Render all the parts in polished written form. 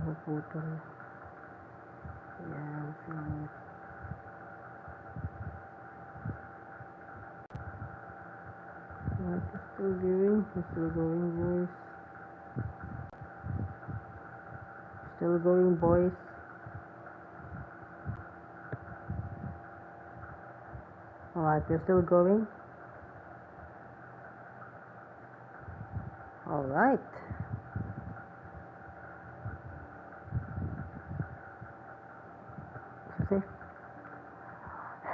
napuputol. Yan, so... It's still going, boys. Still going, boys. Alright, they're still going. Alright.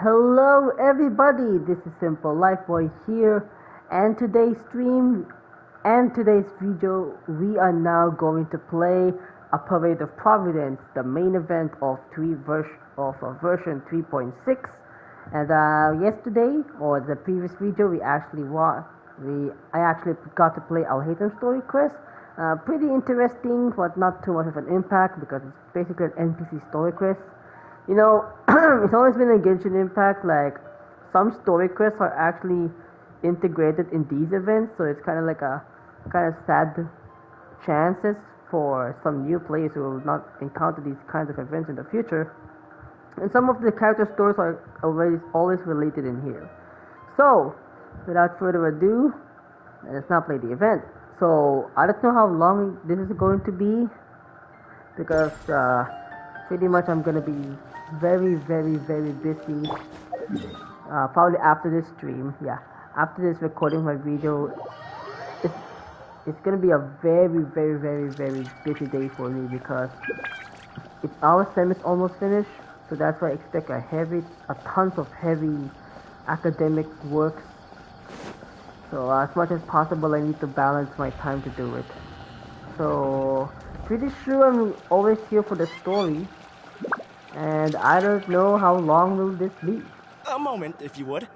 Hello everybody, this is Simple Life Boy here, and today's stream and today's video we are now going to play a Parade of Providence, the main event of version 3.6. And yesterday, or the previous video, I actually got to play Alhaitham story quest. Pretty interesting, but not too much of an impact because it's basically an NPC story quest. You know, it's always been a Genshin Impact, like, some story quests are actually integrated in these events, so it's kind of like a kind of sad chances for some new players who will not encounter these kinds of events in the future. And some of the character stories are always related in here. So, without further ado, let's now play the event. So, I don't know how long this is going to be, because pretty much I'm gonna be very busy. Probably after this stream, after this recording my video, it's gonna be a very busy day for me because our sem is almost finished. So that's why I expect a tons of heavy academic works. So as much as possible, I need to balance my time to do it. So pretty sure I'm always here for the story. And I don't know how long will this be. A moment, if you would.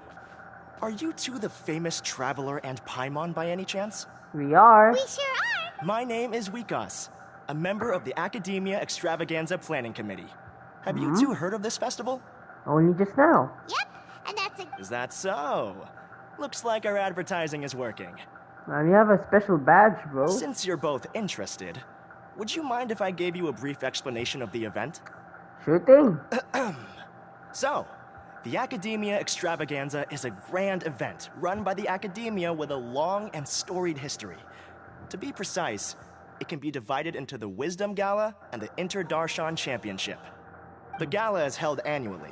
Are you two the famous Traveler and Paimon by any chance? We are. We sure are. My name is Wikas, a member of the Academia Extravaganza Planning Committee. Have you two heard of this festival? Only just now. Yep, and that's a... Is that so? Looks like our advertising is working. And you have a special badge, bro. Since you're both interested, would you mind if I gave you a brief explanation of the event? Sure thing. So, the Academia Extravaganza is a grand event run by the Academia with a long and storied history. To be precise, it can be divided into the Wisdom Gala and the Inter-Darshan Championship. The gala is held annually.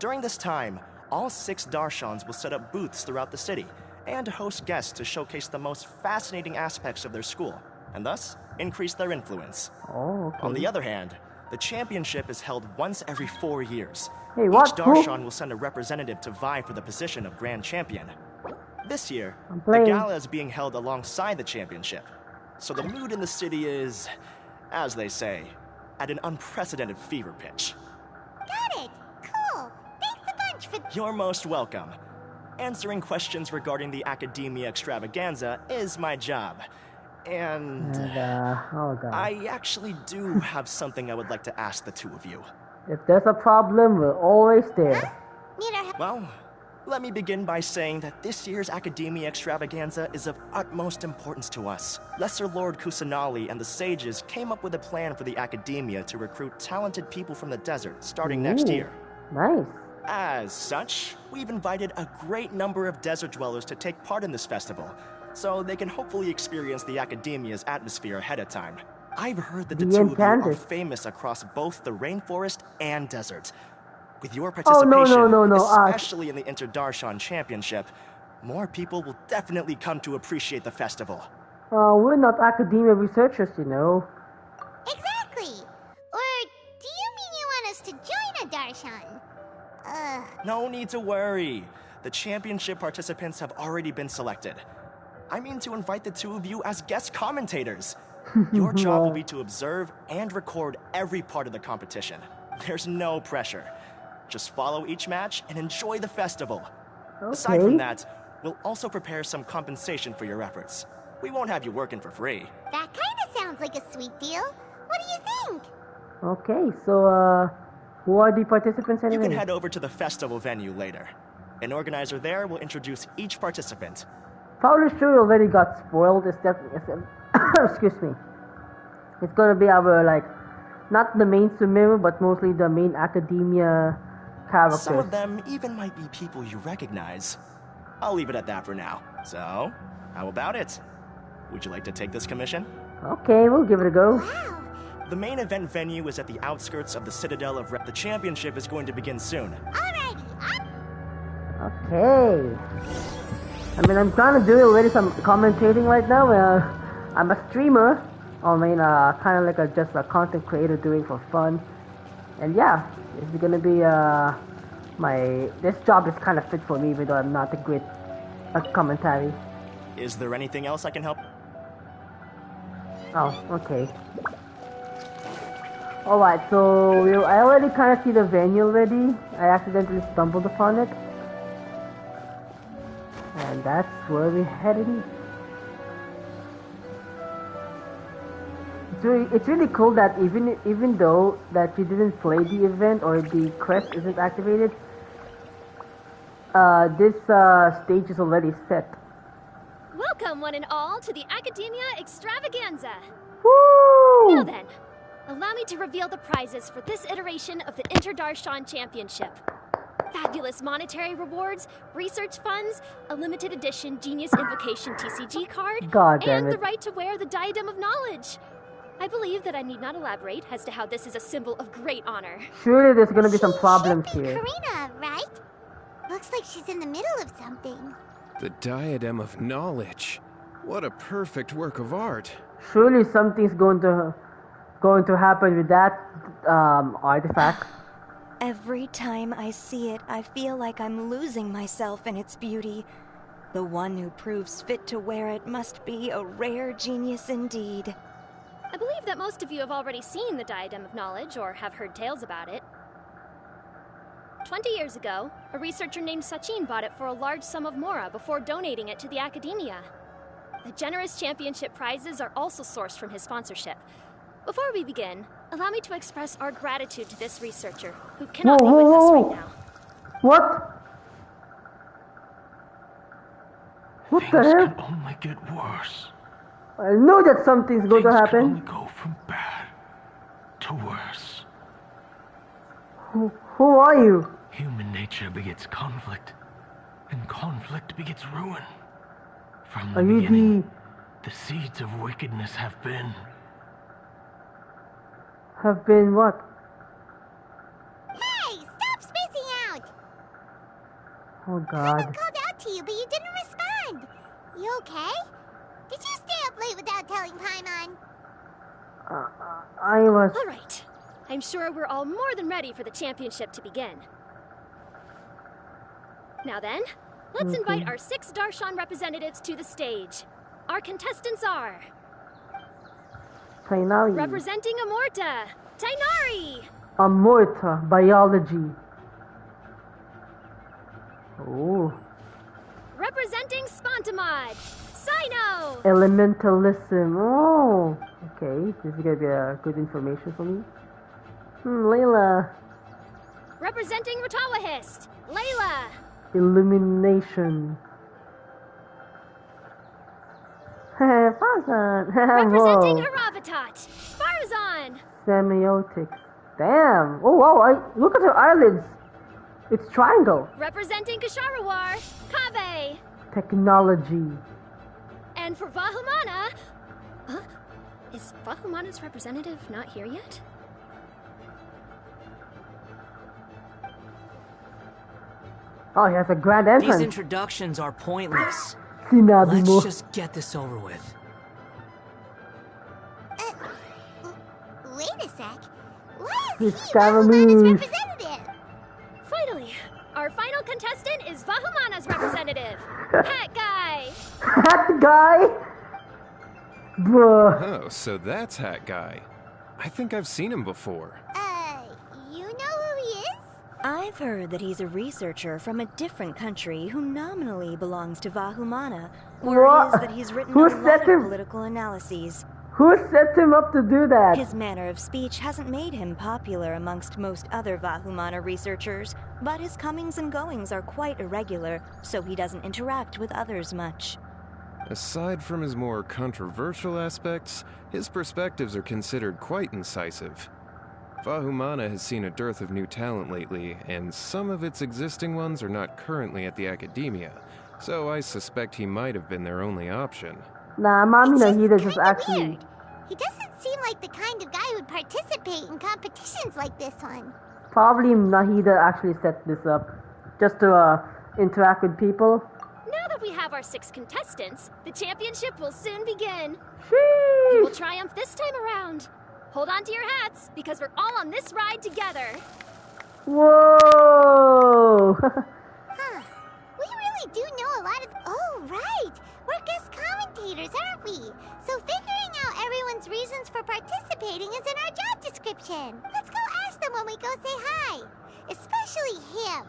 During this time, all 6 Darshans will set up booths throughout the city and host guests to showcase the most fascinating aspects of their school, and thus increase their influence. Oh, okay. On the other hand, the championship is held once every 4 years. Hey, what? Each Darshan will send a representative to vie for the position of Grand Champion. This year, the gala is being held alongside the championship, so the mood in the city is, as they say, at an unprecedented fever pitch. Got it. Cool. Thanks a bunch for... You're most welcome. Answering questions regarding the Academia Extravaganza is my job. And oh God. I actually do have something I would like to ask the two of you. If there's a problem, we're always there. Well, let me begin by saying that this year's Academia Extravaganza is of utmost importance to us. Lesser Lord Kusanali and the sages came up with a plan for the Academia to recruit talented people from the desert starting next year. Nice. As such, we've invited a great number of desert dwellers to take part in this festival, so they can hopefully experience the Academia's atmosphere ahead of time. I've heard that the two of you are famous across both the rainforest and desert. With your participation, especially in the Inter-Darshan Championship, more people will definitely come to appreciate the festival. We're not academia researchers, you know. Exactly. Or do you mean you want us to join a Darshan? No need to worry. The championship participants have already been selected. I mean to invite the two of you as guest commentators. Your job will be to observe and record every part of the competition. There's no pressure. Just follow each match and enjoy the festival. Okay. Aside from that, we'll also prepare some compensation for your efforts. We won't have you working for free. That kind of sounds like a sweet deal. What do you think? Okay, so, who are the participants anyway? You can head over to the festival venue later. An organizer there will introduce each participant. Probably sure you already got spoiled. Excuse me. It's gonna be our, like, Not the main Sumeru, but mostly the main academia characters. Some of them even might be people you recognize. I'll leave it at that for now. So, how about it? Would you like to take this commission? Okay, we'll give it a go. Wow. The main event venue is at the outskirts of the Citadel of The championship is going to begin soon. Alrighty, up. Okay. I mean, I'm trying to do already some commentating right now. I'm a streamer. I mean, kind of like just a content creator doing for fun. And yeah, it's gonna be this job is kind of fit for me, even though I'm not a great commentary. Is there anything else I can help? Oh, okay. Alright, so I already kind of see the venue already. I accidentally stumbled upon it. And that's where we're heading. It's really cool that even though that you didn't play the event or the quest isn't activated, this stage is already set. Welcome, one and all, to the Academia Extravaganza. Woo! Now then, allow me to reveal the prizes for this iteration of the Inter-Darshan Championship. Fabulous monetary rewards, research funds, a limited edition Genius Invocation TCG card, God damn and it. the right to wear the Diadem of Knowledge. I believe that I need not elaborate as to how this is a symbol of great honor. Surely there's gonna be some She problems should be here. Karina, right? Looks like she's in the middle of something. The Diadem of Knowledge. What a perfect work of art. Surely something's going to happen with that artifact. Every time I see it, I feel like I'm losing myself in its beauty. The one who proves fit to wear it must be a rare genius indeed. I believe that most of you have already seen the Diadem of Knowledge or have heard tales about it. 20 years ago, a researcher named Sachin bought it for a large sum of mora before donating it to the Academia. The generous championship prizes are also sourced from his sponsorship. Before we begin, allow me to express our gratitude to this researcher, who cannot be with us right now. What? What the Things hell? can only get worse. I know that something's going to Things can happen. only go from bad to worse. Who are you? Human nature begets conflict, and conflict begets ruin. From the Are you beginning, the seeds of wickedness have been. Have been what? Hey, stop spacing out! Oh Someone God. called out to you, but you didn't respond. You okay? Did you stay up late without telling Paimon? I was. All right. I'm sure we're all more than ready for the championship to begin. Now then, let's invite our 6 Darshan representatives to the stage. Our contestants are... Tainari. Representing Amorta, Tainari. Amorta. Biology. Oh. Representing Spontamod, Sino. Elementalism. Oh. Okay. This is gonna be good information for me. Layla. Representing Ratawahist, Layla. Illumination. Farzan. Representing Whoa. Haravatat, Farzan. Semiotics. Damn. Oh wow. Look at her eyelids. It's triangle. Representing Kasharawar, Kave. Technology. And for Vahumana... Huh? Is Vahumana's representative not here yet? Oh, he has a grand entrance. These introductions are pointless. Sinabimo. Let's just get this over with. Wait a sec. Why is This he Vahumana's Scaramouche. representative? Finally, our final contestant is Vahumana's representative, Hat Guy. That guy? Bruh. Oh, so that's Hat Guy. I think I've seen him before. You know who he is? I've heard that he's a researcher from a different country who nominally belongs to Vahumana. Word What? is that he's written Who a lot set of him- political analyses. Who set him up to do that? His manner of speech hasn't made him popular amongst most other Vahumana researchers, but his comings and goings are quite irregular, so he doesn't interact with others much. Aside from his more controversial aspects, his perspectives are considered quite incisive. Vahumana has seen a dearth of new talent lately, and some of its existing ones are not currently at the Academia, so I suspect he might have been their only option. Nah, Mami Nahida It's just kinda actually... weird. He doesn't seem like the kind of guy who'd participate in competitions like this one. Probably Nahida actually set this up just to interact with people. Now that we have our 6 contestants, the championship will soon begin. Sheesh! We will triumph this time around. Hold on to your hats, because we're all on this ride together. Whoa! Huh. We really do know a lot of... Oh, right! We're guest commentators, aren't we? So figuring out everyone's reasons for participating is in our job description. Let's go ask them when we go say hi. Especially him.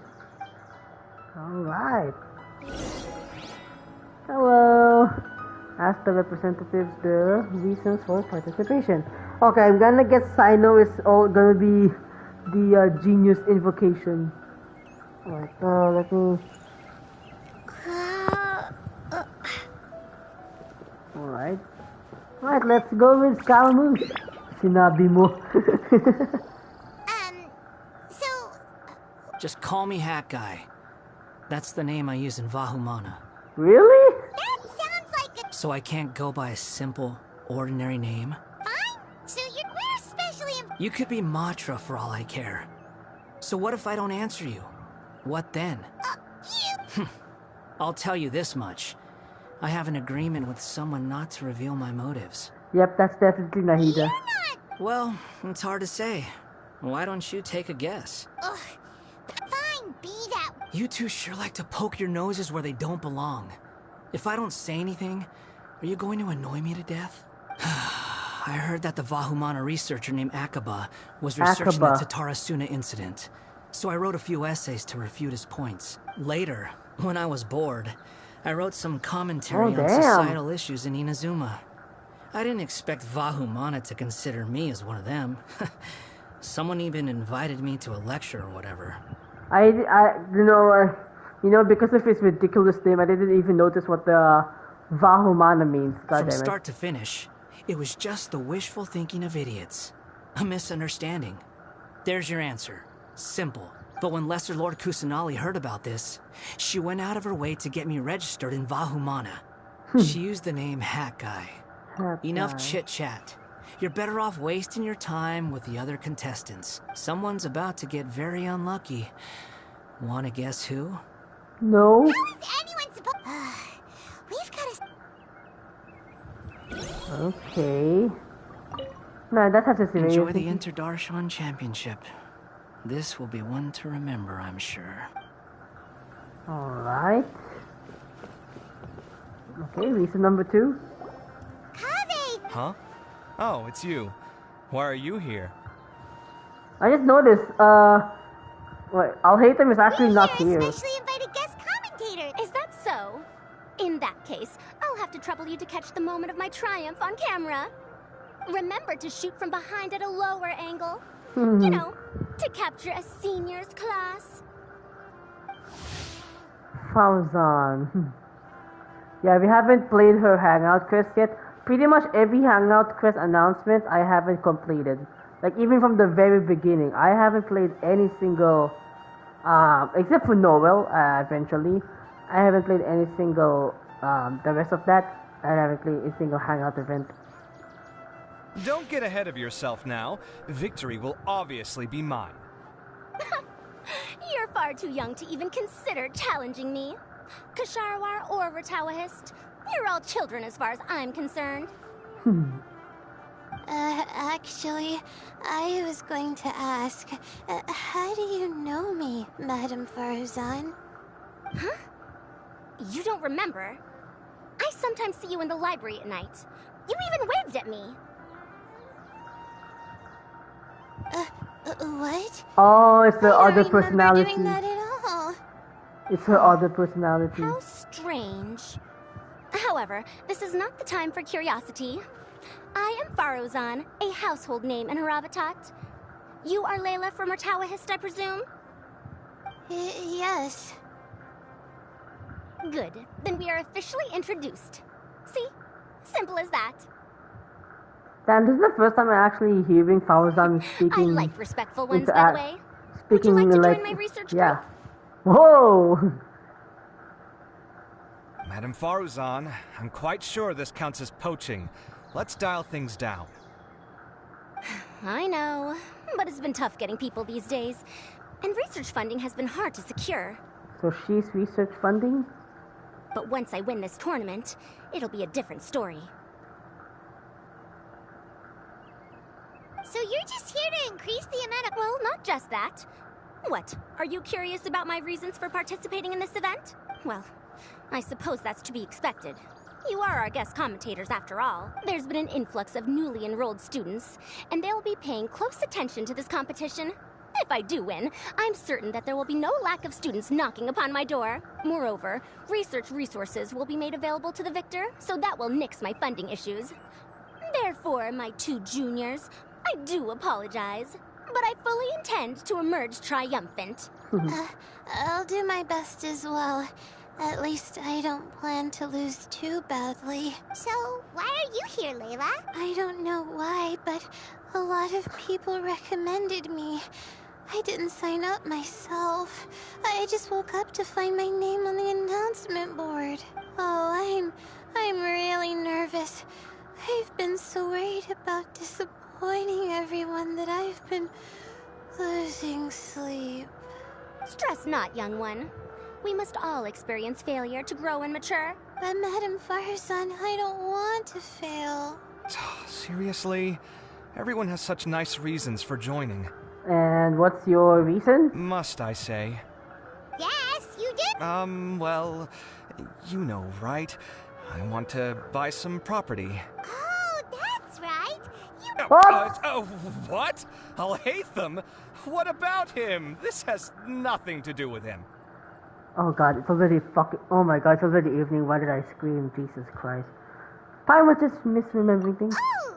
Alright. Hello. Ask the representatives the reasons for participation. Okay, I'm gonna guess Sino is all gonna be the genius invocation. Alright, let me... Alright. Alright, let's go with Scaramouche. Sinabi mo. So... Just call me Hat Guy. That's the name I use in Vahumana. Really? That sounds like a... So I can't go by a simple, ordinary name? Fine. So we're especially... You could be Matra for all I care. So what if I don't answer you? What then? You... I'll tell you this much. I have an agreement with someone not to reveal my motives. Yep, that's definitely Nahida. Well, it's hard to say. Why don't you take a guess? Ugh. Fine, be that... You two sure like to poke your noses where they don't belong. If I don't say anything, are you going to annoy me to death? I heard that the Vahumana researcher named Akaba was researching the Tatarasuna incident. So I wrote a few essays to refute his points. Later, when I was bored, I wrote some commentary on societal issues in Inazuma. I didn't expect Vahumana to consider me as one of them. Someone even invited me to a lecture or whatever. Because of his ridiculous name, I didn't even notice what the Vahumana means. From start to finish, it was just the wishful thinking of idiots. A misunderstanding. There's your answer. Simple. But when Lesser Lord Kusanali heard about this, she went out of her way to get me registered in Vahumana. She used the name Hat Guy. Enough chit-chat. You're better off wasting your time with the other contestants. Someone's about to get very unlucky. Wanna guess who? No. How is anyone supposed... We've got to... Okay. No, that's not just Enjoy the Inter-Darshan Championship. This will be one to remember, I'm sure. Alright. Okay, reason number 2. Kaveh! Huh? Oh, it's you. Why are you here? I just noticed, wait, I'll hate him is actually not here. Especially invited guest commentator. Is that so? In that case, I'll have to trouble you to catch the moment of my triumph on camera. Remember to shoot from behind at a lower angle. You know, to capture a seniors class. Fauzan. Yeah, we haven't played her Hangout quest yet. Pretty much every Hangout quest announcement I haven't completed. Like, even from the very beginning, I haven't played any single, except for Noel, eventually. I haven't played any single, the rest of that, I haven't played a single Hangout event. Don't get ahead of yourself now. Victory will obviously be mine. You're far too young to even consider challenging me. Kasharwar or Ratawahist, you're all children as far as I'm concerned. Actually, I was going to ask, how do you know me, Madame Farzan? Huh? You don't remember? I sometimes see you in the library at night. You even waved at me. What? Oh, it's the other I personality. doing that at all. It's her other personality. How strange. However, this is not the time for curiosity. I am Farozan, a household name in Haravatat. You are Layla from Ratawahist, I presume? Yes. Good. Then we are officially introduced. See? Simple as that. Damn, this is the first time I'm actually hearing Fauzan I speaking. like respectful ones, by interact- the way. Would you Speaking like to like join my research yeah. group? Whoa! Madame Faruzan, I'm quite sure this counts as poaching. Let's dial things down. I know, but it's been tough getting people these days. And research funding has been hard to secure. So she's research funding? But once I win this tournament, it'll be a different story. So you're just here to increase the amount of... Well, not just that. What? Are you curious about my reasons for participating in this event? Well, I suppose that's to be expected. You are our guest commentators, after all. There's been an influx of newly enrolled students, and they'll be paying close attention to this competition. If I do win, I'm certain that there will be no lack of students knocking upon my door. Moreover, research resources will be made available to the victor, so that will nix my funding issues. Therefore, my two juniors, I do apologize, but I fully intend to emerge triumphant. I'll do my best as well. At least I don't plan to lose too badly. So, why are you here, Layla? I don't know why, but a lot of people recommended me. I didn't sign up myself. I just woke up to find my name on the announcement board. Oh, I'm really nervous. I've been so worried about disappointing everyone that I've been losing sleep. Stress not, young one. We must all experience failure to grow and mature. But Madame Faruzan, I don't want to fail. Seriously? Everyone has such nice reasons for joining. And what's your reason? Must I say? Yes, you did. Well, you know, right? I want to buy some property. Oh, that's right. You... What? I'll hate them? What about him? This has nothing to do with him. Oh god, it's already fucking... Oh my god, it's already evening. Why did I scream? Jesus Christ. I was just misremembering things. Oh,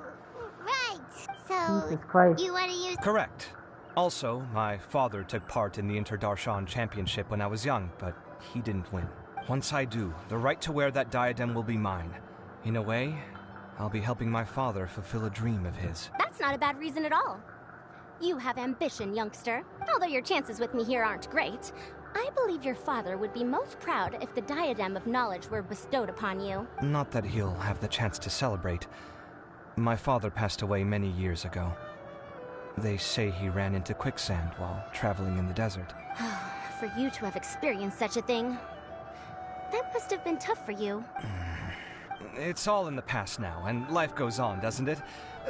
right. So, Jesus Christ. you want to use... Correct. Also, my father took part in the Inter-Darshan Championship when I was young, but he didn't win. Once I do, the right to wear that diadem will be mine. In a way, I'll be helping my father fulfill a dream of his. That's not a bad reason at all. You have ambition, youngster. Although your chances with me here aren't great, I believe your father would be most proud if the diadem of knowledge were bestowed upon you. Not that he'll have the chance to celebrate. My father passed away many years ago. They say he ran into quicksand while traveling in the desert. For you to have experienced such a thing, that must have been tough for you. It's all in the past now, and life goes on, doesn't it?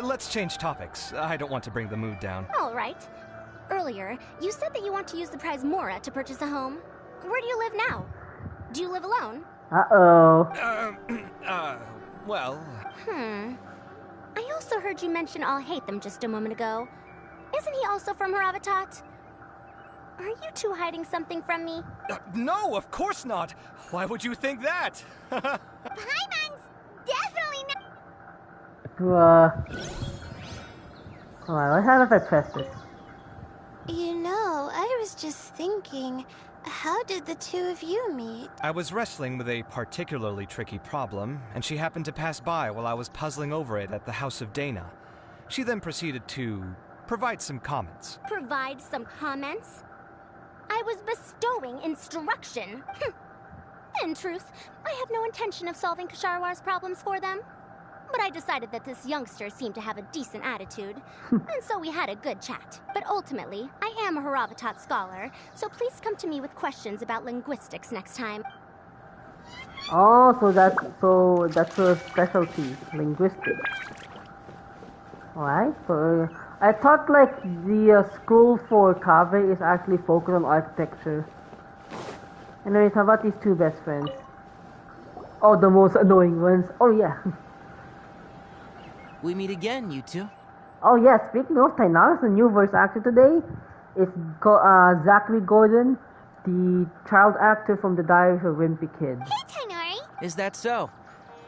Let's change topics. I don't want to bring the mood down. All right. Earlier, you said that you want to use the prize Mora to purchase a home. Where do you live now? Do you live alone? Uh-oh. Well... I also heard you mention I'll hate them just a moment ago. Isn't he also from Haravatat? Are you two hiding something from me? No, of course not! Why would you think that? Paimon's definitely not... Alright, what happens if I press this? You know, I was just thinking, how did the two of you meet? I was wrestling with a particularly tricky problem, and she happened to pass by while I was puzzling over it at the House of Dana. She then proceeded to provide some comments. Provide some comments? I was bestowing instruction. In truth, I have no intention of solving Kasharwar's problems for them. But I decided that this youngster seemed to have a decent attitude, and so we had a good chat. But ultimately, I am a Haravatat scholar, so please come to me with questions about linguistics next time. Oh, so that's her specialty, linguistics. Alright, so I thought like the school for Kaveh is actually focused on architecture. Anyways, how about these two best friends? Oh, the most annoying ones. Oh yeah. We meet again, you two. Oh yeah, speaking of Tainaris, the new voice actor today is Zachary Gordon, the child actor from The Diaries of a Wimpy Kid. Hey, Tainari! Is that so?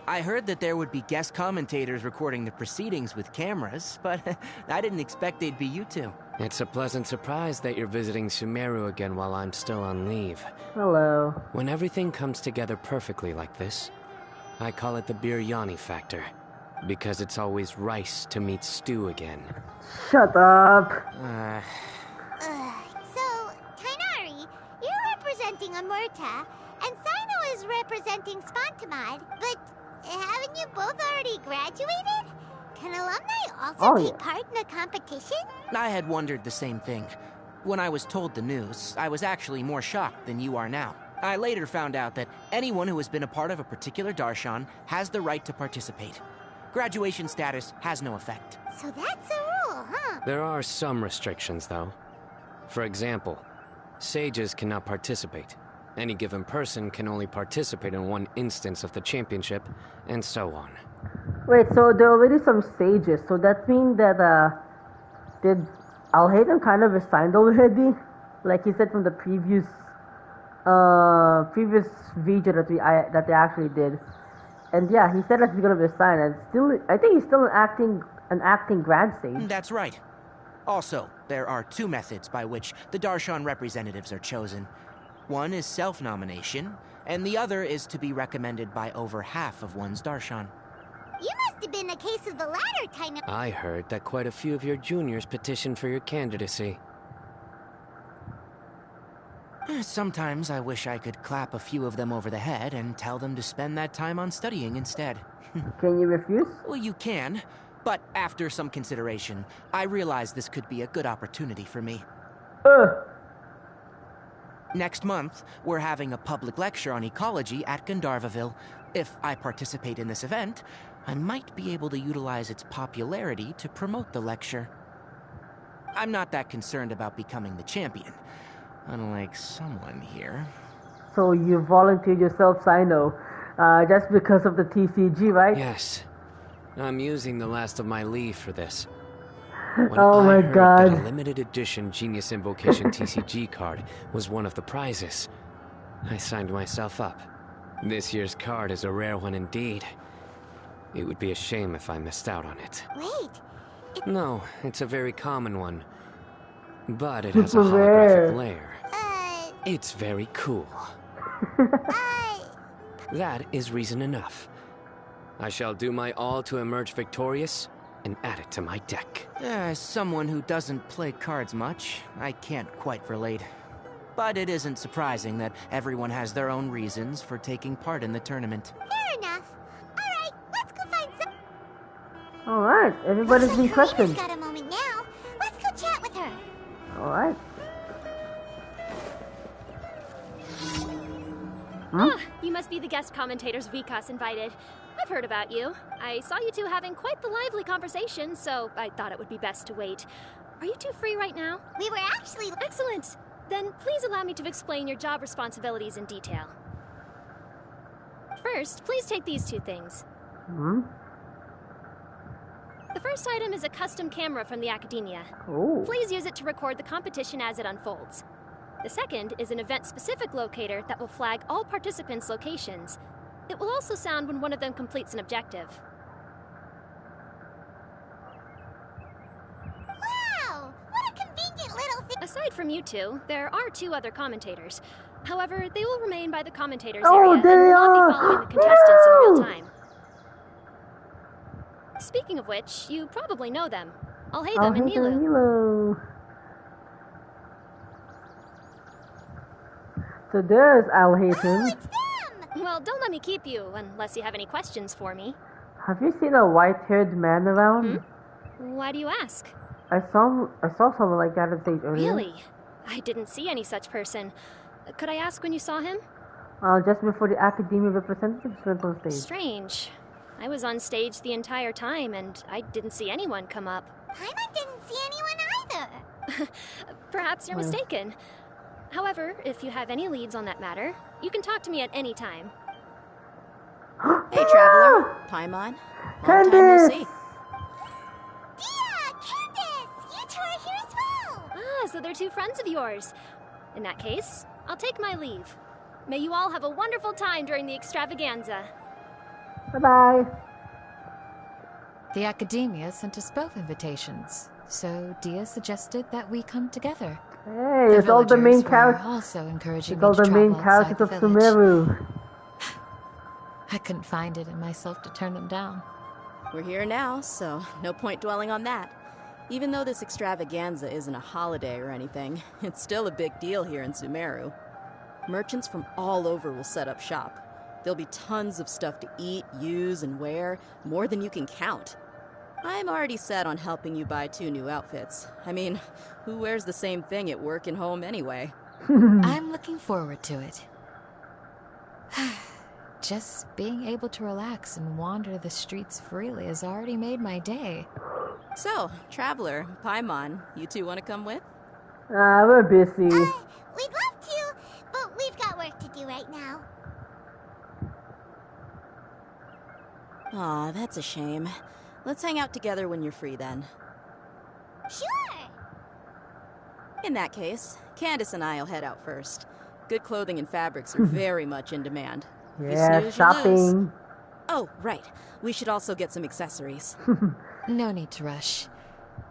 I heard that there would be guest commentators recording the proceedings with cameras, but I didn't expect they'd be you two. It's a pleasant surprise that you're visiting Sumeru again while I'm still on leave. Hello. When everything comes together perfectly like this, I call it the Biryani factor. Because it's always rice to meet stew again. Shut up. So, Tainari, you're representing Amurta, and Sino is representing Spontamod, but haven't you both already graduated? Can alumni also take part in a competition? I had wondered the same thing. When I was told the news, I was actually more shocked than you are now. I later found out that anyone who has been a part of a particular darshan has the right to participate. Graduation status has no effect. So that's a rule, huh? There are some restrictions, though. For example, sages cannot participate. Any given person can only participate in one instance of the championship, and so on. Wait, so there are already some sages, so that means that, did Alhaitham kind of resigned already? Like he said from the previous video that they actually did. And yeah, he said that he's gonna resign, and still, I think he's still an acting Grand Sage. That's right. Also, there are two methods by which the darshan representatives are chosen. One is self-nomination, and the other is to be recommended by over half of one's darshan. You must have been a case of the latter, Tainari. I heard that quite a few of your juniors petitioned for your candidacy. Sometimes I wish I could clap a few of them over the head and tell them to spend that time on studying instead. Can you refuse? Well, you can, but after some consideration, I realize this could be a good opportunity for me. Next month, we're having a public lecture on ecology at Gandharvaville. If I participate in this event, I might be able to utilize its popularity to promote the lecture. I'm not that concerned about becoming the champion, unlike someone here. So you volunteered yourself, Sino, just because of the TCG, right? Yes. I'm using the last of my leave for this. When oh my I heard god. that a limited edition Genius Invocation TCG card was one of the prizes, I signed myself up. This year's card is a rare one indeed. It would be a shame if I missed out on it. Wait. No, it's a very common one. But it has a holographic layer. It's very cool. That is reason enough. I shall do my all to emerge victorious and add it to my deck. As someone who doesn't play cards much, I can't quite relate. But it isn't surprising that everyone has their own reasons for taking part in the tournament. Fair enough. Alright, let's go find some... Alright, everybody's been questioned. Got a moment now. Let's go chat with her. Alright. Ah, you must be the guest commentators Vikas invited. I've heard about you. I saw you two having quite the lively conversation, so I thought it would be best to wait. Are you two free right now? We were actually... Excellent! Then please allow me to explain your job responsibilities in detail. First, please take these two things. The first item is a custom camera from the Academia. Oh. Please use it to record the competition as it unfolds. The second is an event-specific locator that will flag all participants' locations. It will also sound when one of them completes an objective. Wow! What a convenient little thing! Aside from you two, there are two other commentators. However, they will remain by the commentators Oh, area and they will not are! be following the contestants in real No! time. Speaking of which, you probably know them. Alhaitham and Nilu. So there's Alhaitham. Oh, it's them! Well, don't let me keep you, unless you have any questions for me. Have you seen a white-haired man around? Why do you ask? I saw someone like that on stage earlier. Really? I didn't see any such person. Could I ask when you saw him? Just before the Academia representatives went on stage. Strange. I was on stage the entire time, and I didn't see anyone come up. Paimon didn't see anyone either. Perhaps you're mistaken. However, if you have any leads on that matter, you can talk to me at any time. Hey, Traveler. Paimon. Long time no see. Dia! Candace! You two are here as well! Ah, so they're two friends of yours. In that case, I'll take my leave. May you all have a wonderful time during the extravaganza. Bye-bye. The Academia sent us both invitations, so Dia suggested that we come together. Hey, it's all the main characters. Also encouraging it's all the main characters of Sumeru. I couldn't find it in myself to turn them down. we're here now, so no point dwelling on that. Even though this extravaganza isn't a holiday or anything, it's still a big deal here in Sumeru. Merchants from all over will set up shop. There'll be tons of stuff to eat, use, and wear, more than you can count. I'm already set on helping you buy 2 new outfits. I mean, who wears the same thing at work and home anyway? I'm looking forward to it. Just being able to relax and wander the streets freely has already made my day. So, Traveler, Paimon, you two want to come with? We're busy. We'd love to, but we've got work to do right now. Aw, that's a shame. Let's hang out together when you're free then. Sure! In that case, Candace and I'll head out first. Good clothing and fabrics are very much in demand. If you Yeah, snooze, you lose. shopping. Oh, right. We should also get some accessories. No need to rush.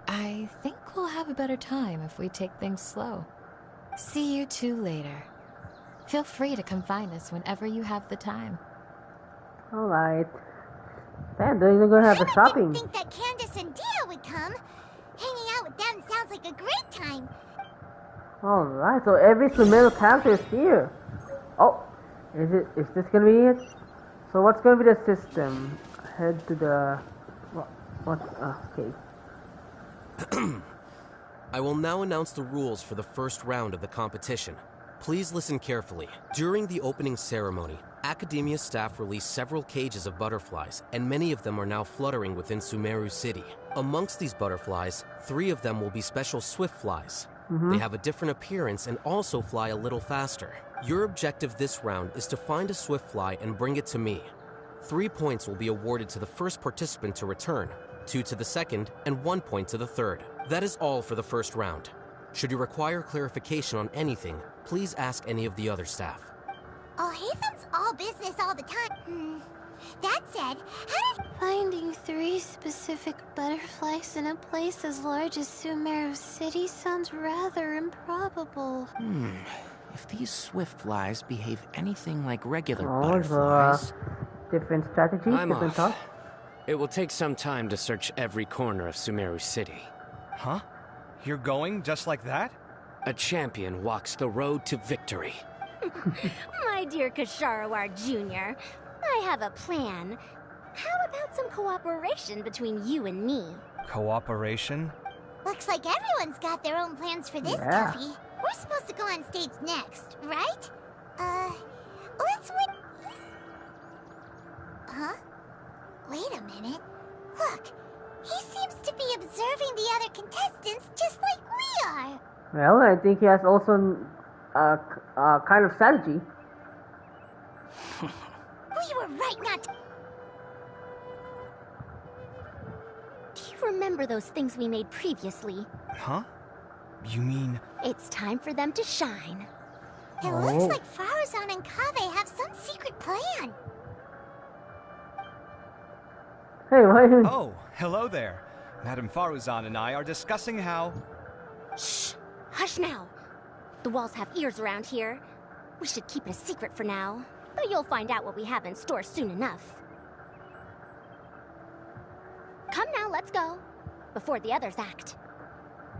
I think we'll have a better time if we take things slow. See you two later. Feel free to come find us whenever you have the time. Alright. Damn, they're even gonna have the shopping. I didn't think that Candace and Dia would come. Hanging out with them sounds like a great time. Alright, so every Sumeru character is here. Oh, is this gonna be it? So what's gonna be the system? Head to the... okay. I will now announce the rules for the first round of the competition. Please listen carefully. During the opening ceremony, Academia staff released several cages of butterflies, and many of them are now fluttering within Sumeru City. Amongst these butterflies, 3 of them will be special swift flies. They have a different appearance and also fly a little faster. Your objective this round is to find a swift fly and bring it to me. 3 points will be awarded to the first participant to return, 2 to the second, and 1 point to the third. That is all for the first round. Should you require clarification on anything, please ask any of the other staff. Oh, Haven's all business all the time. That said, how did... Finding 3 specific butterflies in a place as large as Sumeru City sounds rather improbable. If these swift flies behave anything like regular Oh, butterflies... different strategy, I'm different off. thought. It will take some time to search every corner of Sumeru City. Huh? You're going just like that? A champion walks the road to victory. My dear Kasharawar Jr., I have a plan. How about some cooperation between you and me? Cooperation? Looks like everyone's got their own plans for this, Yeah. Tuffy. We're supposed to go on stage next, right? Let's win... Huh? Wait a minute. Look, he seems to be observing the other contestants just like we are. Well, I think he has also kind of strategy. We were right not to... Do you remember those things we made previously? Huh? You mean... It's time for them to shine. It looks like Faruzan and Kaveh have some secret plan. Hey, why you... Oh, hello there. Madame Faruzan and I are discussing how... Shh! Hush now! The walls have ears around here. We should keep it a secret for now. But you'll find out what we have in store soon enough. Come now, let's go. Before the others act.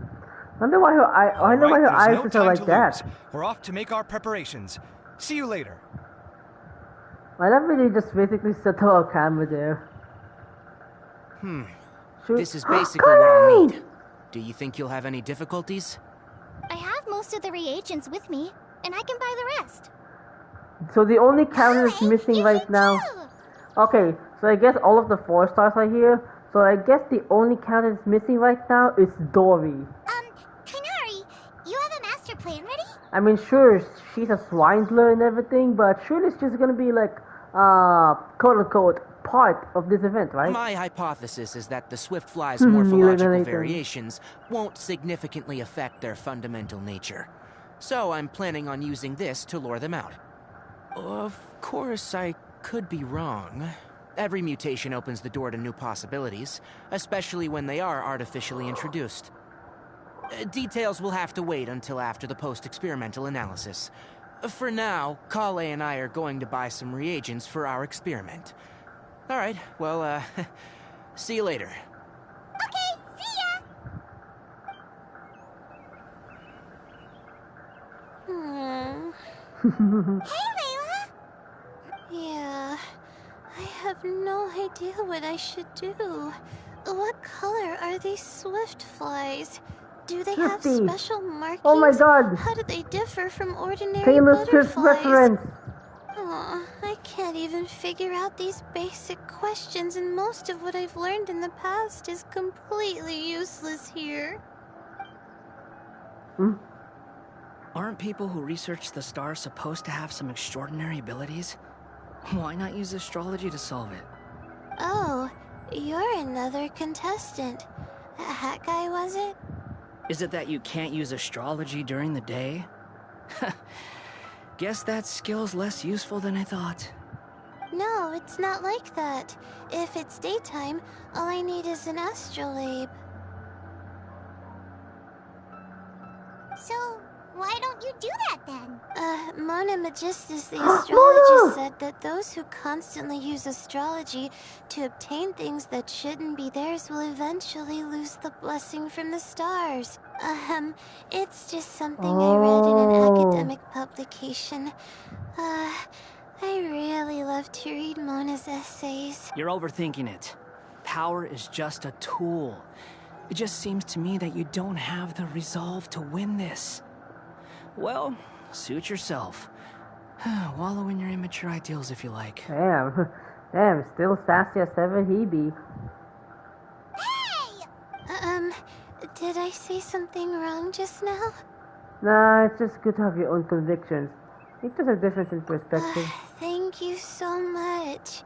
I wonder why your eyes are like that. We're off to make our preparations. See you later. Why don't we just basically set our camera there? This is basically what I'll need. Do you think you'll have any difficulties? I have most of the reagents with me, and I can buy the rest. So the only character that's missing right now... Okay, so I guess all of the 4 stars are here. So I guess the only character that's missing right now is Dory. Kanari, you have a master plan ready? I mean, sure, she's a swindler and everything, but surely she's gonna be like, quote-unquote, part of this event, right? My hypothesis is that the swift fly's morphological variations won't significantly affect their fundamental nature. So I'm planning on using this to lure them out. Of course, I could be wrong. Every mutation opens the door to new possibilities, especially when they are artificially introduced. Details will have to wait until after the post-experimental analysis. For now, Kale and I are going to buy some reagents for our experiment. Alright, well, See you later. Okay, see ya! Hey, Layla! Yeah, I have no idea what I should do. What color are these swift flies? Do they have Swifties. special markings? Oh my god! How do they differ from ordinary Taylor Swift butterflies? reference! Aw, I can't even figure out these basic questions, and most of what I've learned in the past is completely useless here. Aren't people who research the stars supposed to have some extraordinary abilities? Why not use astrology to solve it? Oh, you're another contestant. A hat guy, was it? Is it that you can't use astrology during the day? Guess that skill's less useful than I thought. No, it's not like that. If it's daytime, all I need is an astrolabe. So, why don't you do that then? Mona Magistus, the astrologist, said that those who constantly use astrology to obtain things that shouldn't be theirs will eventually lose the blessing from the stars. It's just something I read in an academic publication. I really love to read Mona's essays. You're overthinking it. Power is just a tool. It just seems to me that you don't have the resolve to win this. Well, suit yourself. Wallow in your immature ideals if you like. Damn. Damn, still sassy as ever he be. Did I say something wrong just now? Nah, it's just good to have your own convictions. It's just a difference in perspective. Thank you so much.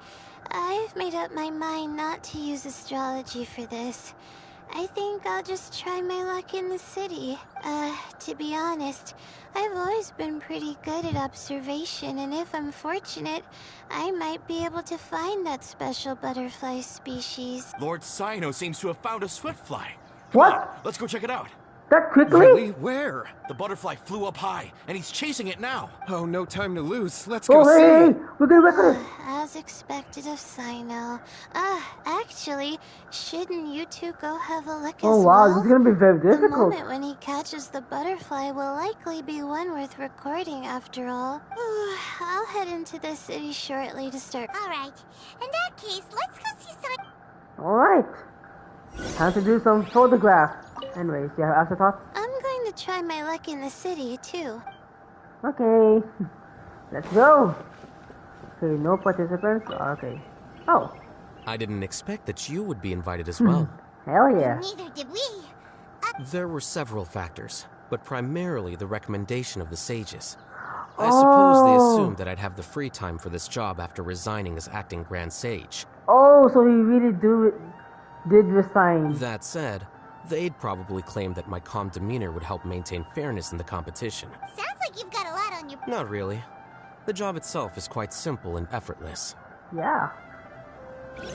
I've made up my mind not to use astrology for this. I think I'll just try my luck in the city. To be honest, I've always been pretty good at observation, and if I'm fortunate, I might be able to find that special butterfly species. Lord Sino seems to have found a swiftfly. What? Let's go check it out. That quickly? Really? Where? The butterfly flew up high, and he's chasing it now. Oh, no time to lose. Let's go see. Hey, we're gonna record it. As expected of Sino. Actually, shouldn't you two go have a look as Oh wow, well? this is gonna be very The difficult. moment when he catches the butterfly will likely be one worth recording after all. I'll head into the city shortly to start. Alright, in that case, let's go see Sino. Alright. Time to do some photographs. Anyways, you have afterthoughts? I'm going to try my luck in the city, too. Okay. Let's go. Okay, no participants? Okay. Oh. I didn't expect that you would be invited as well. Hell yeah. Neither did we. There were several factors, but primarily the recommendation of the sages. I suppose they assumed that I'd have the free time for this job after resigning as acting Grand Sage. Oh, so he really did resign. That said, they'd probably claim that my calm demeanor would help maintain fairness in the competition. Sounds like you've got a lot on your... Not really. The job itself is quite simple and effortless. Yeah.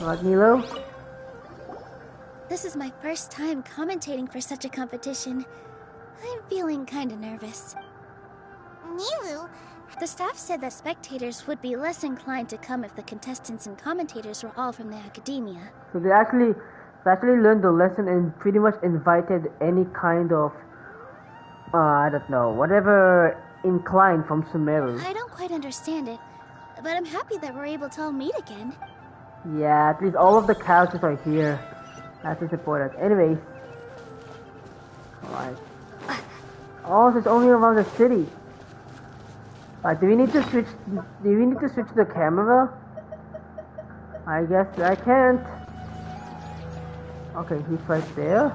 What, Nilo? This is my first time commentating for such a competition. I'm feeling kinda nervous. Nilu? The staff said that spectators would be less inclined to come if the contestants and commentators were all from the academia. So they actually learned the lesson and pretty much invited any kind of, I don't know, whatever inclined from Sumeru. I don't quite understand it, but I'm happy that we're able to all meet again. Yeah, at least all of the characters are here. That's what's important. Anyways. Alright. Oh, so it's only around the city. Alright, do we need to switch the camera? I guess I can't. Okay, he's right there.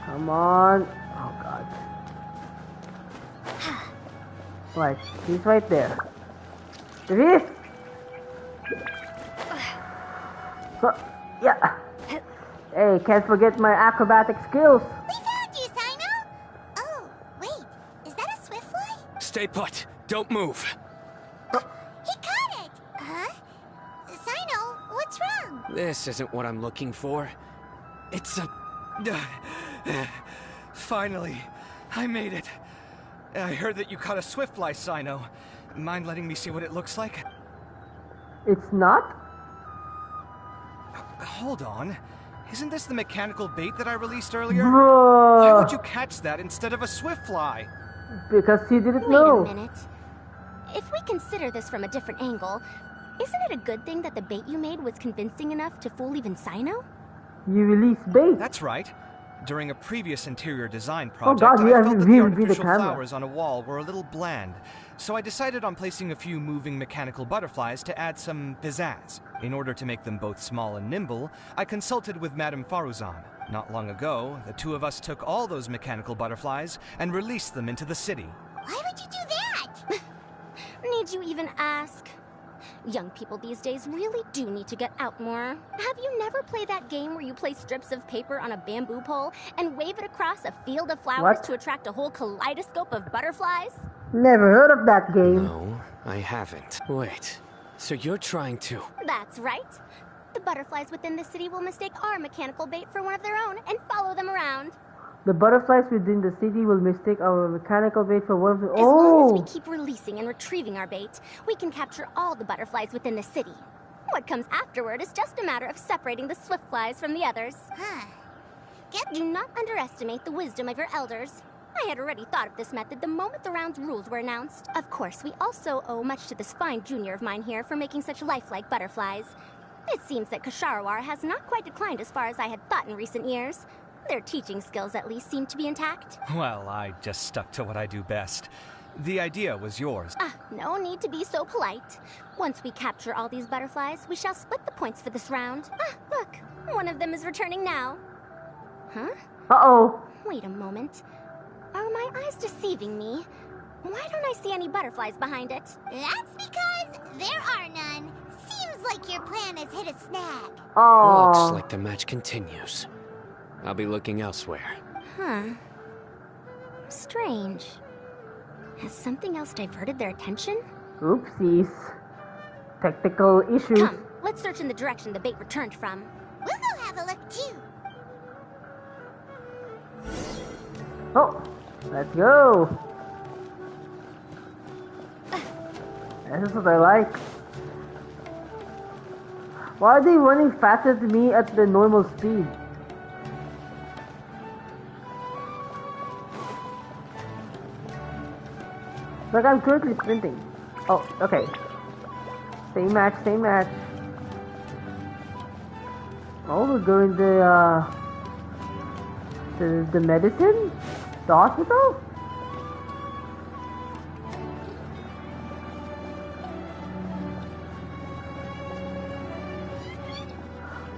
Come on. Oh god. Right, he's right there. There he is! Yeah. Hey, can't forget my acrobatic skills. We found you, Sino! Oh, wait. Is that a swiftfly? Stay put. Don't move. He caught it! Huh? Sino, what's wrong? This isn't what I'm looking for. It's a... Finally, I made it. I heard that you caught a swiftfly, Sino. Mind letting me see what it looks like? It's not? hold on. Isn't this the mechanical bait that I released earlier? Bruh. Why would you catch that instead of a swift fly? Because he didn't know. Wait a minute. If we consider this from a different angle, isn't it a good thing that the bait you made was convincing enough to fool even Sino? You release bait. That's right. During a previous interior design Oh project, God, you I have felt that the revealed the artificial camera. flowers on a wall were a little bland, so I decided on placing a few moving mechanical butterflies to add some pizzazz. In order to make them both small and nimble, I consulted with Madame Faruzan. Not long ago, the two of us took all those mechanical butterflies and released them into the city. Why would you do that? Need you even ask? Young people these days really do need to get out more. Have you never played that game where you place strips of paper on a bamboo pole and wave it across a field of flowers to attract a whole kaleidoscope of butterflies? Never heard of that game. No, I haven't. Wait, so you're trying to... That's right. The butterflies within the city will mistake our mechanical bait for one of their own and follow them around. The butterflies within the city will mistake our mechanical bait for one of the... As long as we keep releasing and retrieving our bait, we can capture all the butterflies within the city. What comes afterward is just a matter of separating the swift flies from the others. Do not underestimate the wisdom of your elders. I had already thought of this method the moment the round's rules were announced. Of course, we also owe much to this fine junior of mine here for making such lifelike butterflies. It seems that Kasharawar has not quite declined as far as I had thought in recent years. Their teaching skills at least seem to be intact. Well, I just stuck to what I do best. The idea was yours. No need to be so polite. Once we capture all these butterflies, we shall split the points for this round. Look, one of them is returning now. Huh? Uh-oh. Wait a moment. Are my eyes deceiving me? Why don't I see any butterflies behind it? That's because there are none. Seems like your plan has hit a snag. Looks like the match continues. I'll be looking elsewhere. Strange. Has something else diverted their attention? Oopsies. Technical issues. Come, let's search in the direction the bait returned from. We'll go have a look too. Oh, let's go. This is what I like. Why are they running faster than me at the normal speed? Like I'm currently sprinting. Oh, okay. Same match, same match. Oh, we're going to the medicine? The hospital?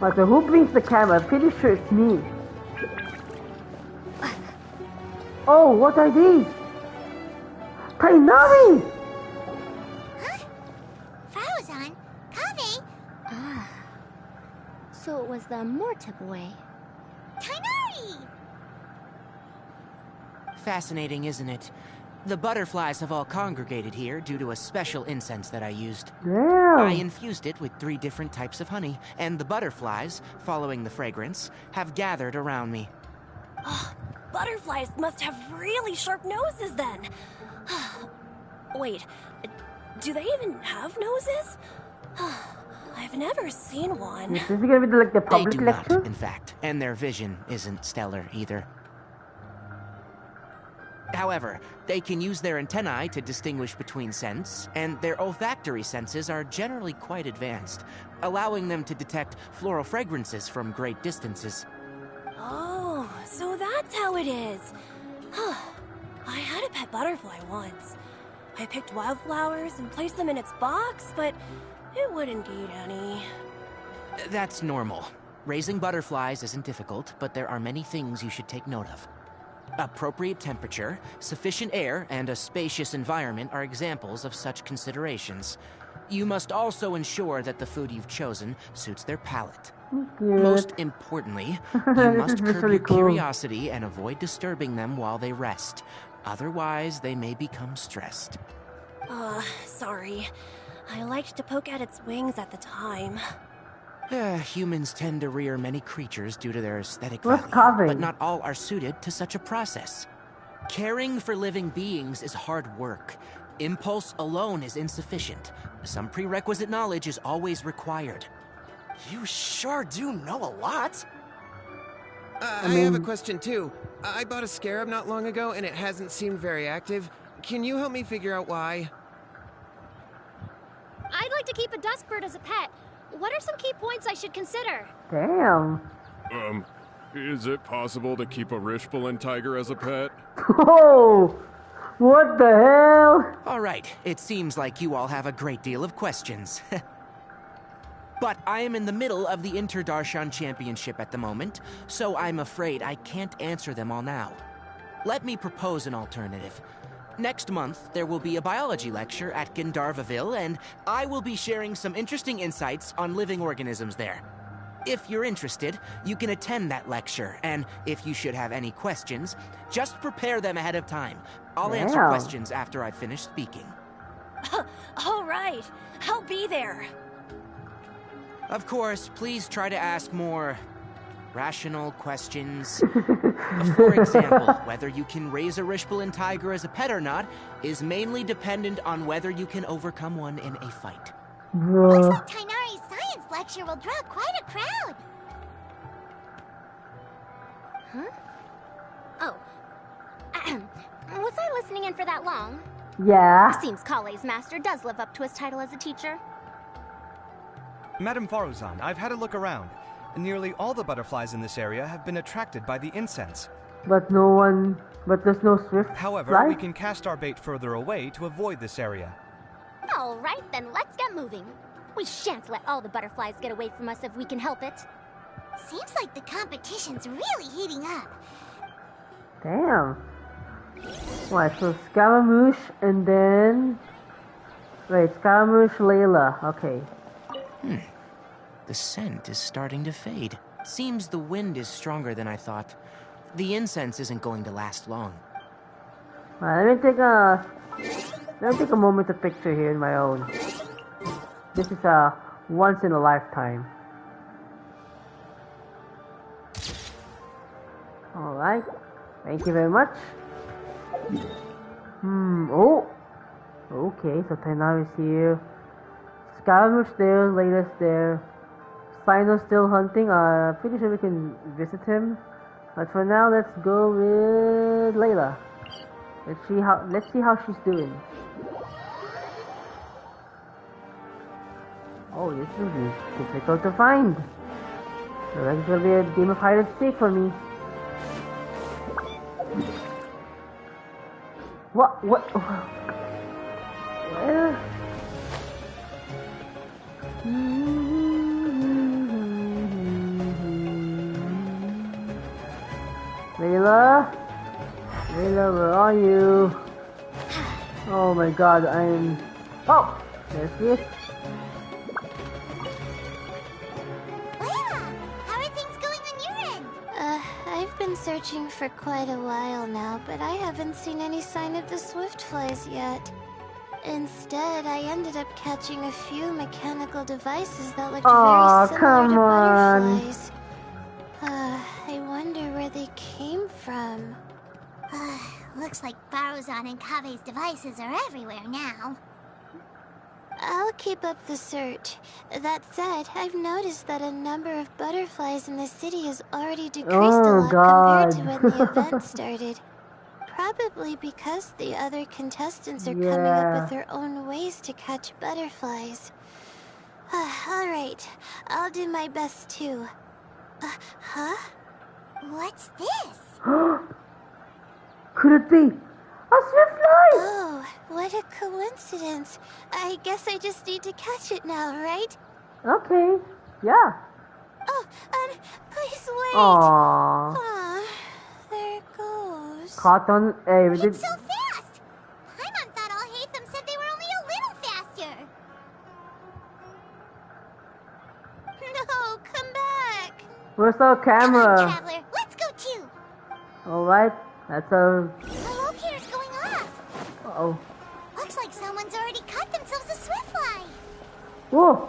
Like, who brings the camera? I'm pretty sure it's me. Oh, what are these? Tainari! Faruzan? Kaveh? So it was the Morta boy. Tainari! Fascinating, isn't it? The butterflies have all congregated here due to a special incense that I used. Damn. I infused it with 3 different types of honey, and the butterflies, following the fragrance, have gathered around me. Butterflies must have really sharp noses then. Wait, do they even have noses? I've never seen one. This is gonna be like the public They do lecture? not, in fact, and their vision isn't stellar either. However, they can use their antennae to distinguish between scents, and their olfactory senses are generally quite advanced, allowing them to detect floral fragrances from great distances. Oh, so that's how it is. I had a pet butterfly once. I picked wildflowers and placed them in its box, but it wouldn't eat any. That's normal. Raising butterflies isn't difficult, but there are many things you should take note of. Appropriate temperature, sufficient air, and a spacious environment are examples of such considerations. You must also ensure that the food you've chosen suits their palate. Most importantly, you must curb your curiosity and avoid disturbing them while they rest. Otherwise, they may become stressed. Sorry. I liked to poke at its wings at the time. Humans tend to rear many creatures due to their aesthetic What's value, carving? but not all are suited to such a process. Caring for living beings is hard work. Impulse alone is insufficient. Some prerequisite knowledge is always required. You sure do know a lot. I have a question too. I bought a scarab not long ago and it hasn't seemed very active. Can you help me figure out why? I'd like to keep a duskbird as a pet. What are some key points I should consider? Damn. Is it possible to keep a Rishbalin tiger as a pet? Oh! What the hell? All right, it seems like you all have a great deal of questions. But I am in the middle of the Interdarshan Championship at the moment, so I'm afraid I can't answer them all now. Let me propose an alternative. Next month, there will be a biology lecture at Gandharvaville, and I will be sharing some interesting insights on living organisms there. If you're interested, you can attend that lecture, and if you should have any questions, just prepare them ahead of time. I'll answer questions after I finish speaking. All right, I'll be there. Of course, please try to ask more rational questions. For example, whether you can raise a Rishbalin tiger as a pet or not is mainly dependent on whether you can overcome one in a fight. Looks like Tainari's science lecture will draw quite a crowd. Huh? Oh. Was I listening in for that long? Yeah. Seems Kale's master does live up to his title as a teacher. Madame Faruzan, I've had a look around. Nearly all the butterflies in this area have been attracted by the incense. But there's no swift However, fly? we can cast our bait further away to avoid this area. All right, then let's get moving. We shan't let all the butterflies get away from us if we can help it. Seems like the competition's really heating up. Damn. Right, so Scaramouche and then... Wait, Scaramouche, Layla. Okay. The scent is starting to fade. Seems the wind is stronger than I thought. The incense isn't going to last long. Alright, let me take a moment to picture here in my own. This is a once in a lifetime. Alright. Thank you very much. Oh! Okay, so Tainari's here. Scaramouche there, Layla's there. Sino's still hunting. Pretty sure we can visit him. But for now, let's go with Layla. Let's see how she's doing. Oh, this will be difficult to find. So that's gonna be a game of hide and seek for me. What? Where? Layla? Layla, where are you? Oh my god, Oh! There's this. Layla, how are things going on your end? I've been searching for quite a while now, but I haven't seen any sign of the swiftflies yet. Instead, I ended up catching a few mechanical devices that looked very similar to butterflies. I wonder where they came from. Looks like Faruzan and Kave's devices are everywhere now. I'll keep up the search. That said, I've noticed that a number of butterflies in the city has already decreased a lot compared to when the event started. Probably because the other contestants are coming up with their own ways to catch butterflies. Alright, I'll do my best too. Huh? What's this? Could it be a swiftfly? Oh, what a coincidence. I guess I just need to catch it now, right? Okay, yeah. Oh, please wait. Aww. There it goes. Cotton, hey, we did... It's so fast! Paimon thought all Hatham said they were only a little faster. No, come back. Where's our camera? Come on, Traveler, let's go too. Alright, that's a... The locator's going off. Uh-oh. Looks like someone's already cut themselves a swiftfly. Whoa!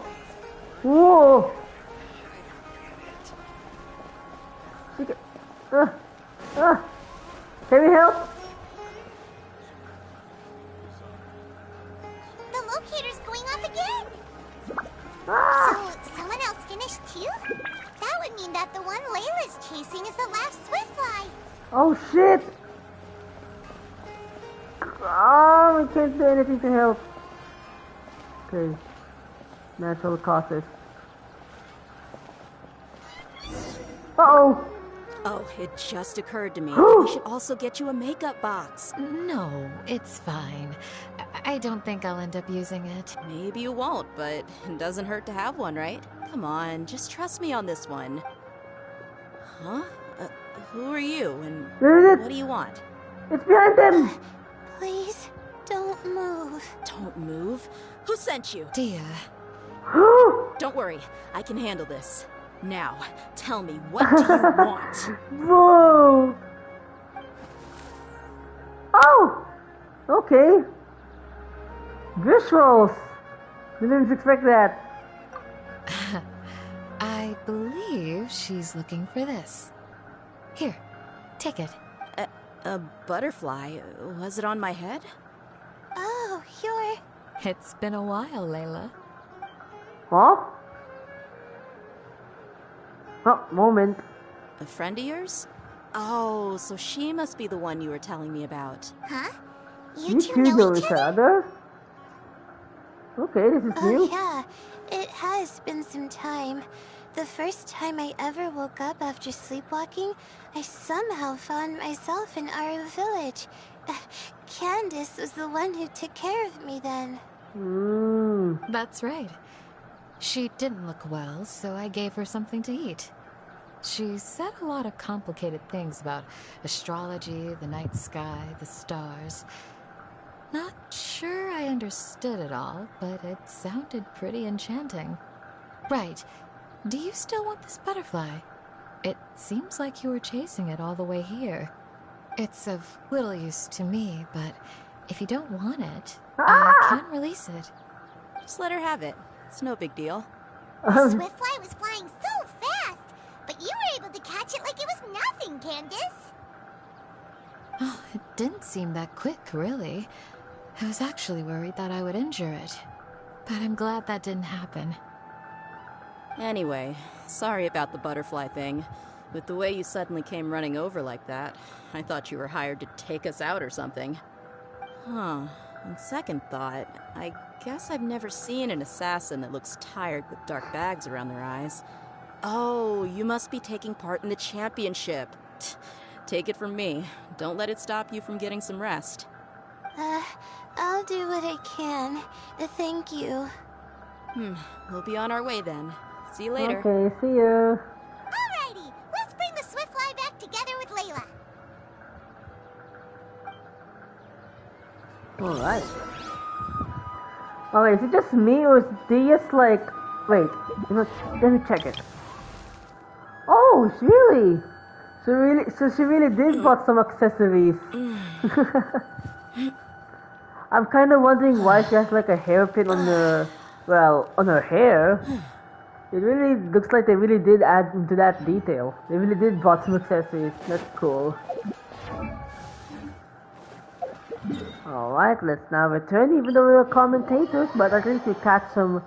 Whoa! Can we help? The locator's going off again. Ah! So, someone else finished you? That would mean that the one Layla's chasing is the last Swiftfly. Oh shit! Oh, we can't do anything to help. Okay. Natural causes. Uh-oh! Oh, it just occurred to me. We should also get you a makeup box. No, it's fine. I don't think I'll end up using it. Maybe you won't, but it doesn't hurt to have one, right? Come on, just trust me on this one. Huh? Who are you, and what do you want? It's behind them! Please, don't move. Don't move? Who sent you? Dia. Don't worry, I can handle this. Now, tell me, what do you want? Whoa! Oh! Okay. Visuals! Didn't expect that. I believe she's looking for this. Here, take it. A butterfly? Was it on my head? Oh, It's been a while, Layla. Huh? Oh, moment. A friend of yours? Oh, so she must be the one you were telling me about. Huh? You two know each other? Okay, this is new. Oh yeah, it has been some time. The first time I ever woke up after sleepwalking, I somehow found myself in our village. Candace was the one who took care of me then. That's right. She didn't look well, so I gave her something to eat. She said a lot of complicated things about astrology, the night sky, the stars. Not sure I understood it all, but it sounded pretty enchanting. Right. Do you still want this butterfly? It seems like you were chasing it all the way here. It's of little use to me, but if you don't want it, I can release it. Just let her have it. It's no big deal. The Swiftfly was flying so fast, but you were able to catch it like it was nothing, Candace. Oh, it didn't seem that quick, really. I was actually worried that I would injure it. But I'm glad that didn't happen. Anyway, sorry about the butterfly thing. With the way you suddenly came running over like that, I thought you were hired to take us out or something. Huh. On second thought, I guess I've never seen an assassin that looks tired with dark bags around their eyes. Oh, you must be taking part in the championship. Take it from me. Don't let it stop you from getting some rest. I'll do what I can. Thank you. We'll be on our way then. See you later. Okay, see you. Alrighty, let's bring the Swiftfly back together with Layla. Alright. Okay, is it just me or is Diaz like... Wait, let me check it. Oh, really? So she really did bought some accessories. I'm kind of wondering why she has like a hairpin on the... Well, on her hair. It really looks like they really did add into that detail. They really did bought some accessories. That's cool. Alright, let's now return, even though we were commentators, but at least we catch some...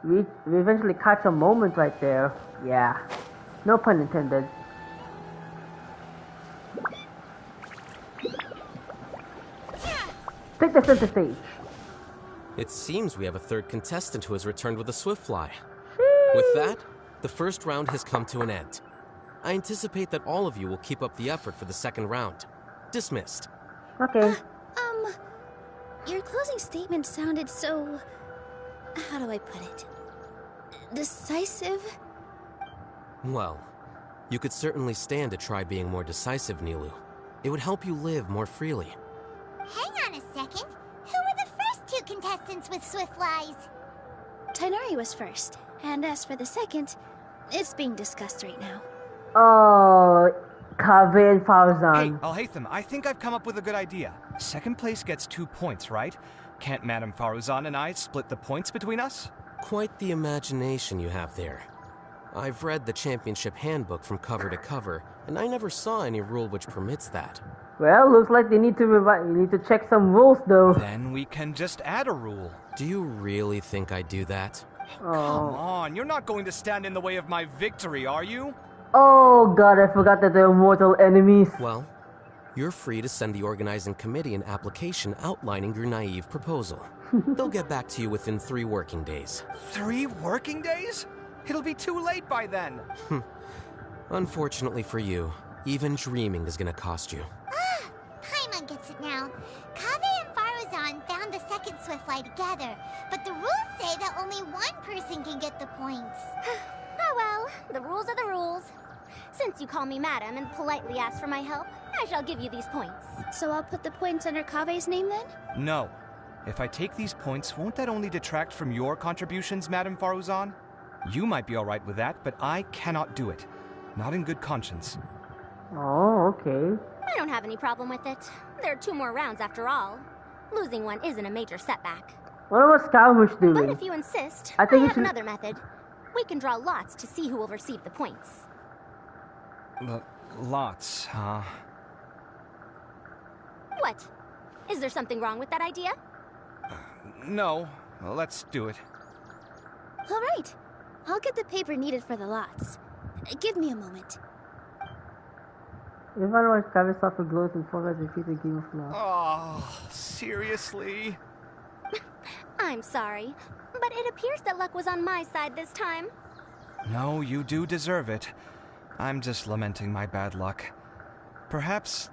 We eventually catch a moment right there. Yeah. No pun intended. Take the center stage. It seems we have a third contestant who has returned with a Swiftfly. With that, the first round has come to an end. I anticipate that all of you will keep up the effort for the second round. Dismissed. Okay. Your closing statement sounded so... How do I put it? Decisive? Well, you could certainly stand to try being more decisive, Nilu. It would help you live more freely. Hang on a second. Who were the first two contestants with Swiftflies? Tainari was first, and as for the second, it's being discussed right now. Oh, Kaveh and Farzan. Hey, Alhaitham, I think I've come up with a good idea. Second place gets 2 points, right? Can't Madame Farzan and I split the points between us? Quite the imagination you have there. I've read the championship handbook from cover to cover, and I never saw any rule which permits that. Well, looks like they need to you need to check some rules though. Then we can just add a rule. Do you really think I'd do that? Come on, you're not going to stand in the way of my victory, are you? Oh god, I forgot that they're mortal enemies. Well, you're free to send the organizing committee an application outlining your naive proposal. They'll get back to you within 3 working days. 3 working days? It'll be too late by then. Unfortunately for you, even dreaming is gonna cost you. Ah, Paimon gets it now. Kaveh and Faruzan found the second Swiftfly together, but the rules say that only one person can get the points. Oh well, the rules are the rules. Since you call me madam and politely ask for my help, I shall give you these points. So I'll put the points under Kaveh's name then? No. If I take these points, won't that only detract from your contributions, Madame Faruzan? You might be alright with that, but I cannot do it. Not in good conscience. Oh, okay. I don't have any problem with it. There are 2 more rounds after all. Losing one isn't a major setback. What was Scaramouche doing? But if you insist, I I think have another method. We can draw lots to see who will receive the points. Lots, huh? What? Is there something wrong with that idea? No. Well, let's do it. All right. I'll get the paper needed for the lots. Give me a moment. If I watch Kaveh suffer glows and forget to defeat the game of love. Oh, seriously? I'm sorry, but it appears that luck was on my side this time. No, you do deserve it. I'm just lamenting my bad luck. Perhaps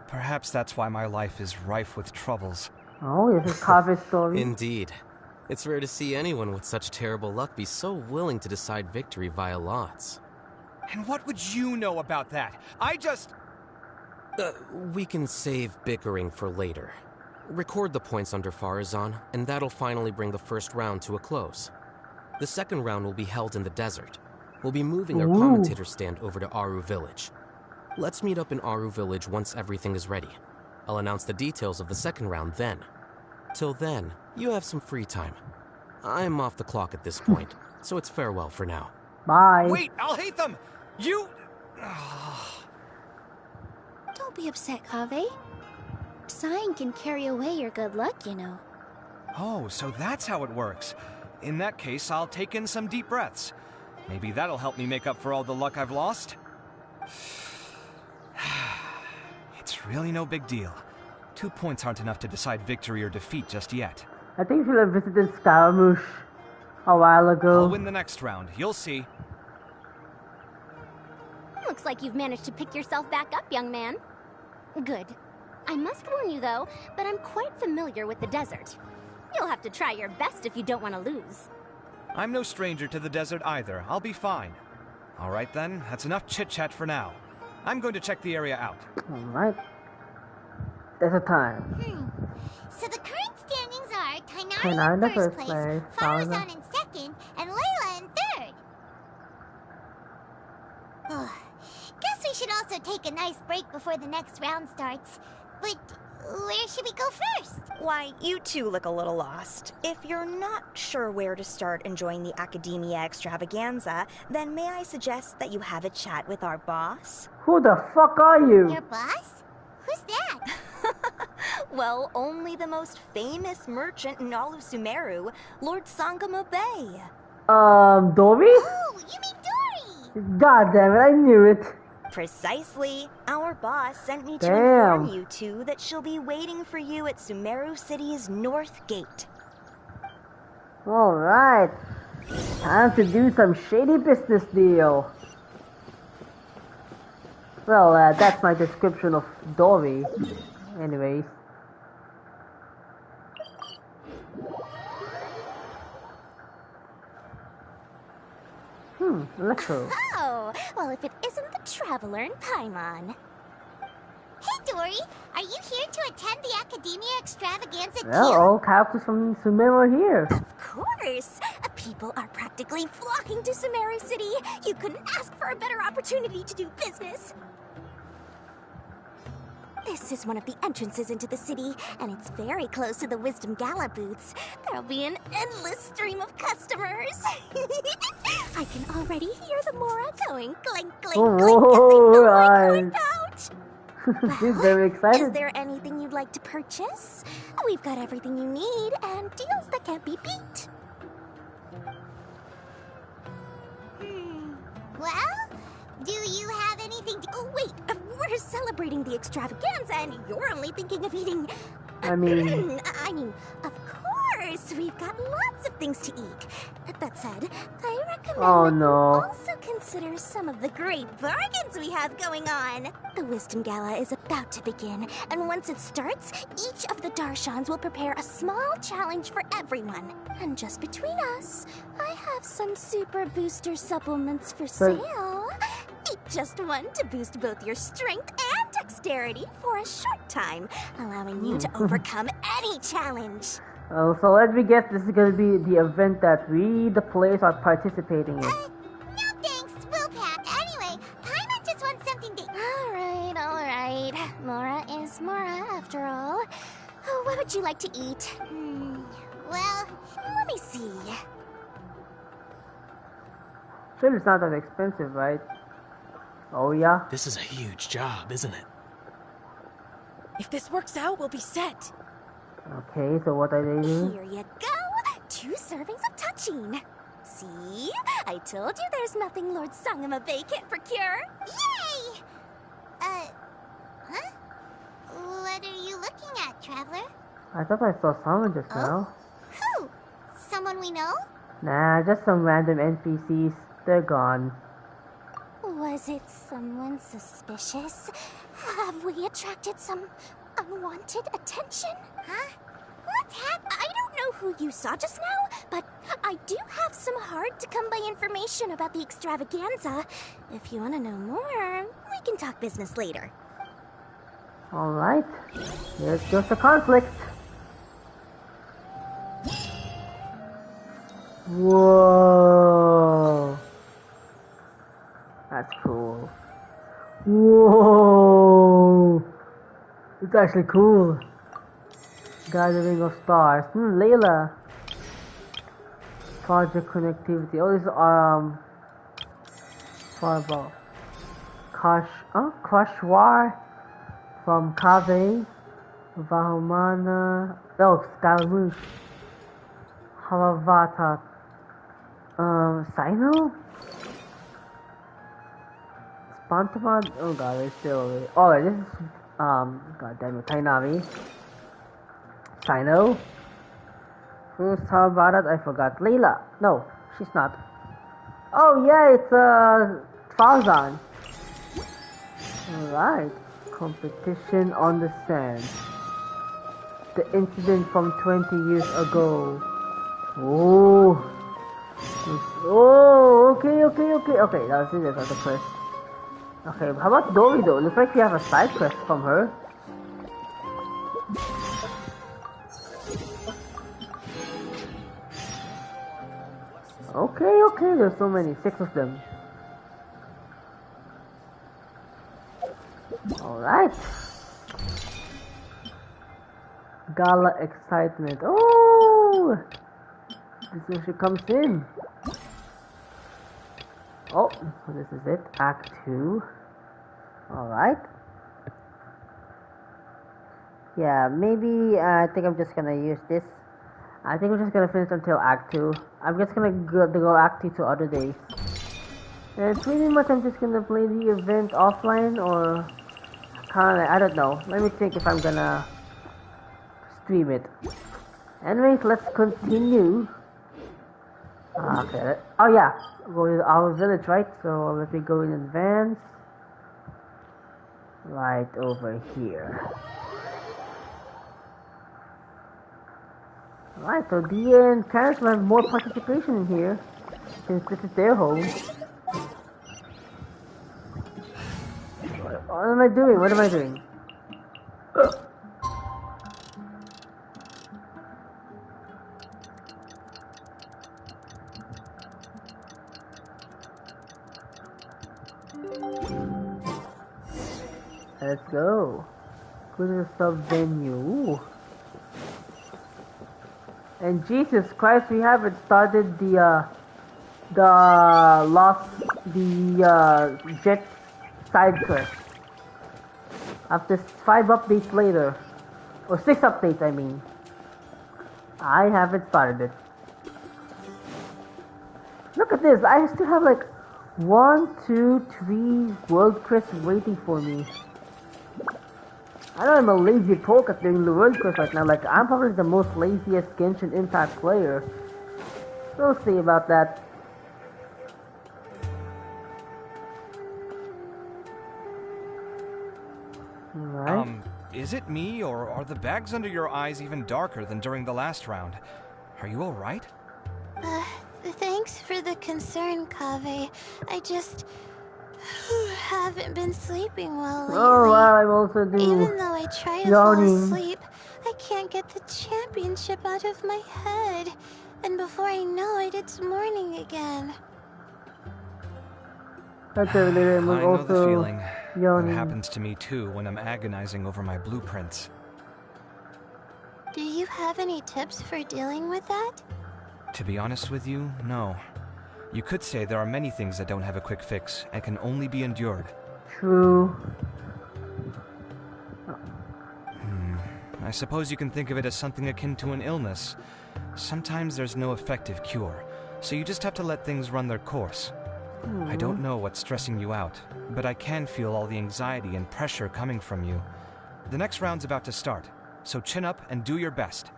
that's why my life is rife with troubles. Oh, this is Kaveh's story. Indeed. It's rare to see anyone with such terrible luck be so willing to decide victory via lots. And what would you know about that? I just... We can save bickering for later. Record the points under Faruzan, and that'll finally bring the first round to a close. The second round will be held in the desert. We'll be moving our commentator stand over to Aru Village. Let's meet up in Aru Village once everything is ready. I'll announce the details of the second round then. Till then, you have some free time. I'm off the clock at this point, so it's farewell for now. Bye. Wait, I'll hate them! You... Don't be upset, Kaveh. Sighing can carry away your good luck, you know. Oh, so that's how it works. In that case, I'll take in some deep breaths. Maybe that'll help me make up for all the luck I've lost. It's really no big deal. 2 points aren't enough to decide victory or defeat just yet. I think you should have visited Scaramouche a while ago. I'll win the next round. You'll see. Looks like you've managed to pick yourself back up, young man. Good. I must warn you, though, that I'm quite familiar with the desert. You'll have to try your best if you don't want to lose. I'm no stranger to the desert either. I'll be fine. All right, then. That's enough chit-chat for now. I'm going to check the area out. All right. There's a time. So the current standings are Tainari in the first first place, place, Faruzan in second, and Layla in third. Guess we should also take a nice break before the next round starts. But where should we go first? Why, you two look a little lost. If you're not sure where to start enjoying the Academia extravaganza, then may I suggest that you have a chat with our boss? Who the fuck are you? Your boss? Who's that? Well, only the most famous merchant in all of Sumeru, Lord Sangamo Bay. Dory? Oh, you mean Dory! God damn it, I knew it. Precisely. Our boss sent me to Damn. inform you two that she'll be waiting for you at Sumeru City's North Gate. Alright. Time to do some shady business deal. Well, that's my description of Dory. Anyways. Electro. Oh, well, if it isn't the Traveler in Paimon. Hey, Dory! Are you here to attend the Academia extravaganza Well, all characters from Sumeru are here. Of course! People are practically flocking to Sumeru City. You couldn't ask for a better opportunity to do business. This is one of the entrances into the city, and it's very close to the Wisdom Gala booths. There'll be an endless stream of customers. I can already hear the Mora going clink, clink, clink as they fill my coin pouch. She's very excited. Is there anything you'd like to purchase? We've got everything you need, and deals that can't be beat. Well, do you have anything to... Oh, wait, we're celebrating the extravaganza and you're only thinking of eating... I mean... of course, we've got lots of things to eat. That said, I recommend Oh that no. you also consider some of the great bargains we have going on. The Wisdom Gala is about to begin, and once it starts, each of the Darshans will prepare a small challenge for everyone. And just between us, I have some super booster supplements for sale. Eat just one to boost both your strength and dexterity for a short time, allowing you to overcome any challenge. So let me guess, this is gonna be the event that we, the players, are participating in. No thanks, we'll pass. Anyway, Paimon just wants something to... Alright. Mora is Mora, after all. Oh, what would you like to eat? Well... Let me see. Sure, it's not that expensive, right? Oh yeah? This is a huge job, isn't it? If this works out, we'll be set. Okay, so what are they doing? Here you go. 2 servings of touching. See? I told you there's nothing Lord Sangamabay can't procure. Yay! Huh? What are you looking at, Traveler? I thought I saw someone just now. Who? Someone we know? Nah, just some random NPCs. They're gone. Was it someone suspicious? Have we attracted some unwanted attention? Huh? What's happening? I don't know who you saw just now, but I do have some hard-to-come-by information about the extravaganza. If you want to know more, we can talk business later. Alright. Here's just a conflict. Whoa. That's cool. Whoa. It's actually cool. Gathering of Stars. Layla. Project connectivity. Oh, this is Fireball. Kashwar from Kave. Vahumana. Oh, Scaramouche. Havavata. Sino? Spantamon? Oh god, they're still away. Oh, this is god damn it, Tainami. Sino? Who's Havavatat? I forgot. Layla. No, she's not. Oh yeah, it's Falzan. Alright. Competition on the sand. The incident from 20 years ago. Oh. Oh, okay. Okay, that's it. That's the quest. Okay, how about Dory though? Looks like we have a side quest from her. Okay, there's so many. 6 of them. Alright. Gala excitement. Oh! This is where she comes in. Oh, so this is it. Act 2. Alright. Yeah, maybe I think I'm just gonna use this. I think we're just gonna finish until Act 2. I'm just gonna go Act 2 to other days. And pretty much I'm just gonna play the event offline or kinda, I don't know. Let me think if I'm gonna stream it. Anyways, let's continue. Okay. Oh yeah, go to our village, right? So let me go in advance. Right over here. Alright, so Dia and Karis will have more participation in here, since this is their home. What am I doing? What am I doing? Let's go. Go to the sub-venue. Ooh. And Jesus Christ, we haven't started the jet side quest. After 5 updates later, or 6 updates, I mean. I haven't started it. Look at this, I still have like 1, 2, 3 world quests waiting for me. I know I'm a lazy poke at doing the world quest right now. Like, I'm probably the most laziest Genshin Impact player. We'll see about that. Right. Is it me, or are the bags under your eyes even darker than during the last round? Are you alright? Thanks for the concern, Kaveh. I just haven't been sleeping well lately. Oh wow, I'm also doing. Even though I try to fall asleep, I can't get the championship out of my head. And before I know it, it's morning again. That's a little I know the feeling. Yawning. It happens to me too when I'm agonizing over my blueprints. Do you have any tips for dealing with that? To be honest with you, no. You could say there are many things that don't have a quick fix and can only be endured. True. I suppose you can think of it as something akin to an illness. Sometimes there's no effective cure, so you just have to let things run their course. I don't know what's stressing you out, but I can feel all the anxiety and pressure coming from you. The next round's about to start, so chin up and do your best.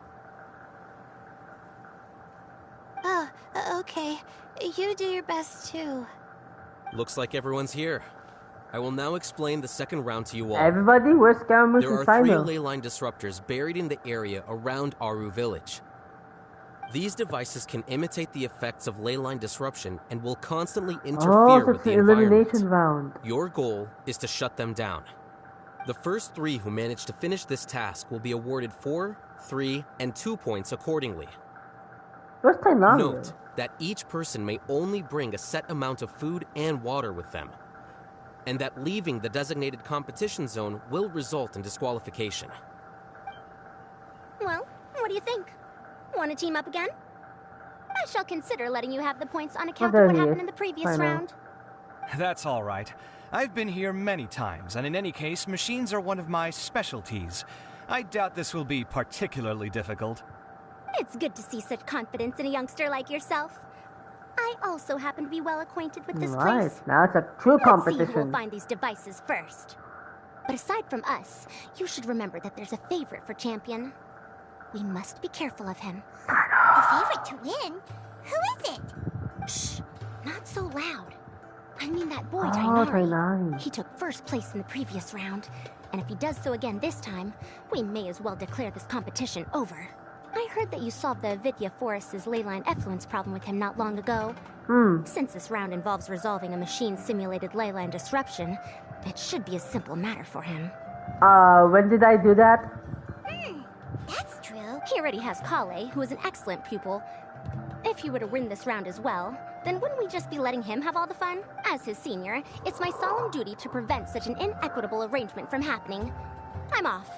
Oh, okay. You do your best too. Looks like everyone's here. I will now explain the second round to you all. Everybody, where's Scaramouche There and are 3 Sino? ley line disruptors buried in the area around Aru Village. These devices can imitate the effects of ley line disruption and will constantly interfere with the elimination environment. round. Your goal is to shut them down. The first 3 who manage to finish this task will be awarded 4, 3, and 2 points accordingly. Where's Tainari? Note that each person may only bring a set amount of food and water with them, and that leaving the designated competition zone will result in disqualification. Well, what do you think? Want to team up again? I shall consider letting you have the points on account of what happened in the previous round. That's all right. I've been here many times, and in any case, machines are one of my specialties. I doubt this will be particularly difficult. It's good to see such confidence in a youngster like yourself. I also happen to be well acquainted with this Right, place. now it's a true Let's see who competition. will find these devices first. But aside from us, you should remember that there's a favorite for champion. We must be careful of him. A favorite to win? Who is it? Shh, not so loud. I mean that boy, Oh, Tainari. Tainari. He took first place in the previous round, and if he does so again this time, we may as well declare this competition over. I heard that you solved the Avidya Forest's leyline effluence problem with him not long ago. Since this round involves resolving a machine-simulated leyline disruption, it should be a simple matter for him. When did I do that? That's true. He already has Kale, who is an excellent pupil. If he were to win this round as well, then wouldn't we just be letting him have all the fun? As his senior, it's my solemn duty to prevent such an inequitable arrangement from happening. I'm off.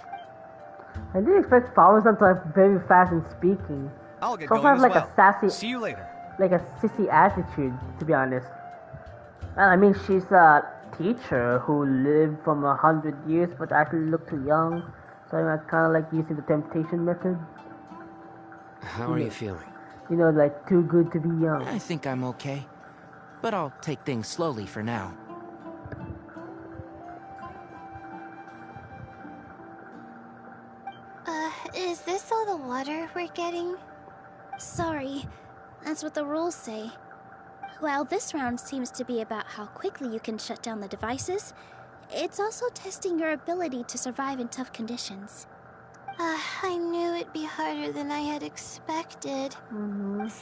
I didn't expect Fauzan to have very fast in speaking. I'll get She also going has as like well. a sassy, See you later. like a sissy attitude, to be honest. Well, I mean, she's a teacher who lived from 100 years but actually looked too young. So I'm kind of like using the temptation method. How are you feeling? You know, like too good to be young. I think I'm okay, but I'll take things slowly for now. Is this all the water we're getting? Sorry, that's what the rules say. While this round seems to be about how quickly you can shut down the devices, it's also testing your ability to survive in tough conditions. I knew it'd be harder than I had expected.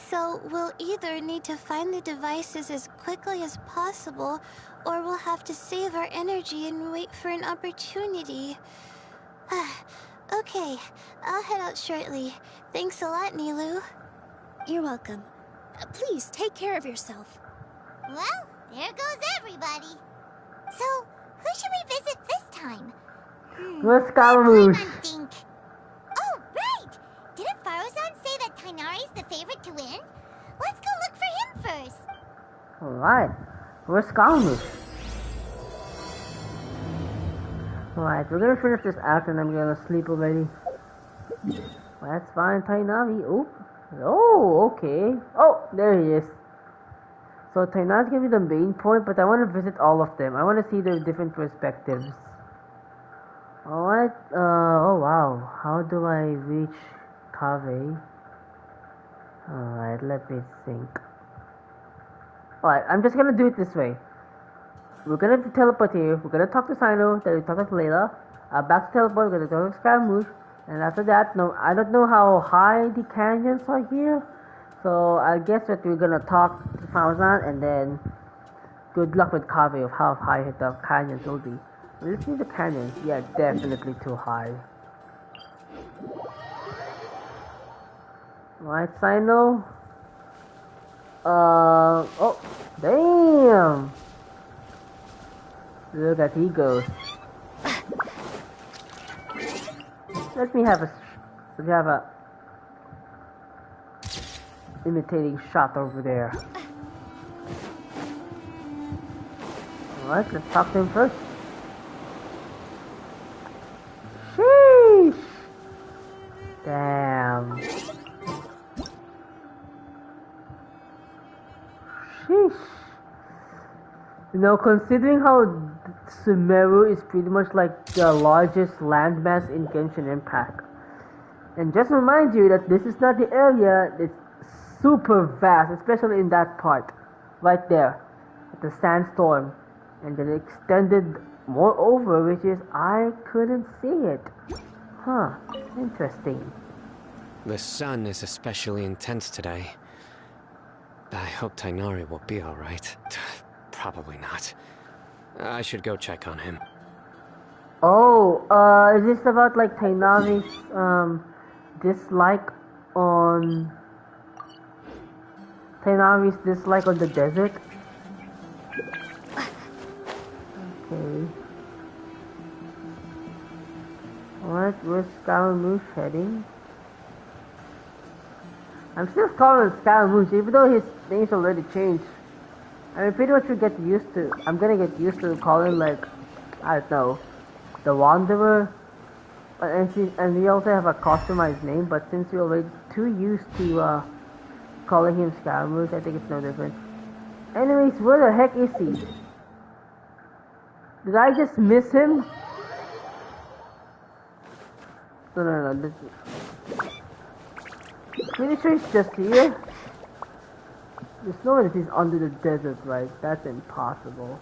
So we'll either need to find the devices as quickly as possible, or we'll have to save our energy and wait for an opportunity. Okay, I'll head out shortly. Thanks a lot, Nilu. You're welcome. Please take care of yourself. Well, there goes everybody. So, who should we visit this time? Where's Scaramouche? Think. Oh, right! Didn't Faruzan say that Tainari's the favorite to win? Let's go look for him first. Alright, where's Scaramouche? Alright, we're gonna finish this act and I'm gonna sleep already. That's fine, Tainari. Oh, okay. Oh, there he is. So Tainan is gonna be the main point, but I want to visit all of them. I want to see their different perspectives. Alright, oh wow, how do I reach Kave? Alright, let me think. Alright, I'm just gonna do it this way. We're gonna teleport here, we're gonna talk to Sino, then we talk to Layla, back to teleport, we're gonna talk to Scaramouche, and after that, no, I don't know how high the canyons are here, so I guess that we're gonna talk to Fauzan, and then good luck with Kave of how high the canyons will be. Let's see the canyons. Yeah, definitely too high. Right, Sino. Oh, damn! Look at he goes. Let me have a imitating shot over there. Alright, let's talk to him first. Sheesh! Damn. Sheesh. You know, considering how Sumeru is pretty much like the largest landmass in Genshin Impact. And just remind you that this is not the area, it's super vast, especially in that part. Right there. At the sandstorm. And then extended moreover, which is I couldn't see it. Huh. Interesting. The sun is especially intense today. I hope Tainari will be alright. Probably not. I should go check on him. Oh, is this about like Tainari's dislike on the desert? Okay. Alright, where's Scaramouche heading? I'm still calling him Scaramouche, even though his name's already changed. I mean, pretty much I'm gonna get used to calling like, I don't know, the Wanderer. And we also have a customized name, but since we're already too used to calling him Scaramouche, I think it's no different. Anyways, where the heck is he? Did I just miss him? No. Pretty sure he's just here. There's no way that he's under the desert, right? That's impossible.